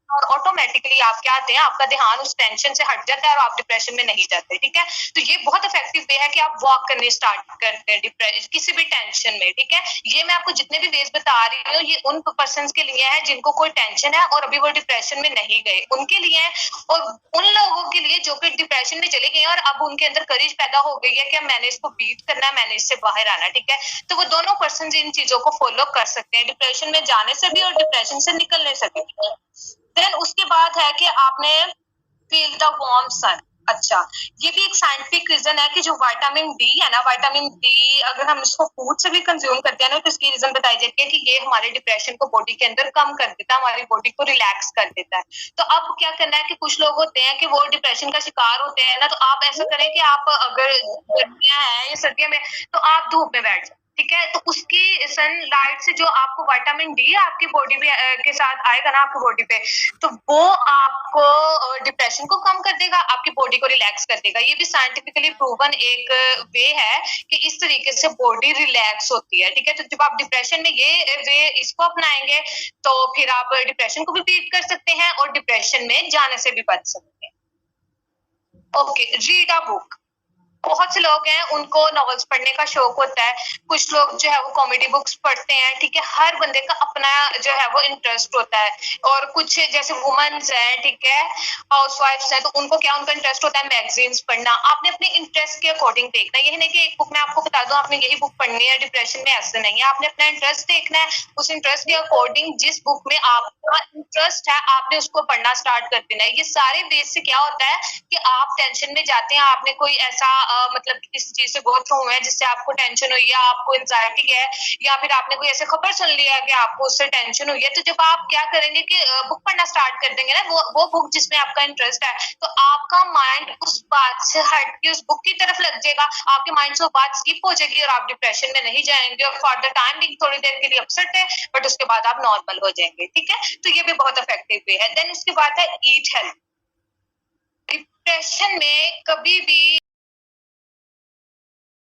और ऑटोमेटिकली आप क्या आते हैं, आपका ध्यान उस टेंशन से हट जाता है और आप डिप्रेशन में नहीं जाते। ठीक है, तो ये बहुत इफेक्टिव वे है कि आप वॉक करने स्टार्ट करते हैं डिप्रेशन किसी भी टेंशन में। ठीक है, ये मैं आपको जितने भी वेज बता रही हूँ ये उन पर्सन के लिए है जिनको कोई टेंशन है और अभी वो डिप्रेशन में नहीं गए, उनके लिए है। और उन लोगों के लिए जो कि डिप्रेशन में चले गए और अब उनके अंदर करेज पैदा हो गई है कि मैंने इसको बीट करना है, मैंने इससे बाहर आना। ठीक है, तो वो दोनों पर्सन इन चीजों को फॉलो कर सकते हैं, डिप्रेशन में जाने से भी और डिप्रेशन से निकलने से भी। देन उसके बाद है कि आपने फील द वार्म सन। अच्छा, ये भी एक साइंटिफिक रीजन है कि जो विटामिन डी है ना, विटामिन डी अगर हम इसको फूड से भी कंज्यूम करते हैं ना, तो इसकी रीजन बताई जाती है कि ये हमारे डिप्रेशन को बॉडी के अंदर कम कर देता है, हमारी बॉडी को रिलैक्स कर देता है। तो अब क्या करना है कि कुछ लोग होते हैं कि वो डिप्रेशन का शिकार होते हैं ना, तो आप ऐसा करें कि आप अगर गर्मियां हैं या सर्दियों में तो आप धूप में बैठ जाए। ठीक है, तो उसकी सनलाइट से जो आपको विटामिन डी आपकी बॉडी में के साथ आएगा ना आपकी बॉडी पे, तो वो आपको डिप्रेशन को कम कर देगा, आपकी बॉडी को रिलैक्स कर देगा। ये भी साइंटिफिकली प्रूवन एक वे है कि इस तरीके से बॉडी रिलैक्स होती है। ठीक है, तो जब आप डिप्रेशन में ये वे इसको अपनाएंगे तो फिर आप डिप्रेशन को भी बीट कर सकते हैं और डिप्रेशन में जाने से भी बच सकते हैं। Okay, read a book. बहुत से लोग हैं उनको नॉवेल्स पढ़ने का शौक होता है, कुछ लोग जो है वो कॉमेडी बुक्स पढ़ते हैं, ठीक है। हर बंदे का अपना जो है वो इंटरेस्ट होता है। और कुछ जैसे वुमेन्स हैं, ठीक है, हाउसवाइफ्स हैं, तो उनको क्या, उनका इंटरेस्ट होता है मैगजीन्स पढ़ना। आपने अपने इंटरेस्ट के अकॉर्डिंग देखना है, यही नहीं कि एक बुक मैं आपको बता दूं आपने यही बुक पढ़नी है डिप्रेशन में, ऐसे नहीं है। आपने अपना इंटरेस्ट देखना है, उस इंटरेस्ट के अकॉर्डिंग जिस बुक में आपका इंटरेस्ट है आपने उसको पढ़ना स्टार्ट कर देना है। ये सारे बेस से क्या होता है कि आप टेंशन में जाते हैं, आपने कोई ऐसा मतलब किसी चीज से गो थ्रू हुए हैं जिससे आपको टेंशन हुई है, आपको एंजाइटी है, या फिर आपने कोई ऐसे खबर सुन लिया है कि आपको उससे टेंशन हुई है, तो जब आप क्या करेंगे कि बुक पढ़ना स्टार्ट कर देंगे ना, वो बुक जिसमें आपका इंटरेस्ट है, तो आपका माइंड उस बात से हट के उस बुक की तरफ लग जाएगा, आपके माइंड से वो बात स्किप हो जाएगी और आप डिप्रेशन में नहीं जाएंगे। और फॉर द टाइम भी थोड़ी देर के लिए अपसेट है, बट उसके बाद आप नॉर्मल हो जाएंगे, ठीक है। तो ये भी बहुत इफेक्टिव वे है। देन इसके बाद है ईट हेल्थ। डिप्रेशन में कभी भी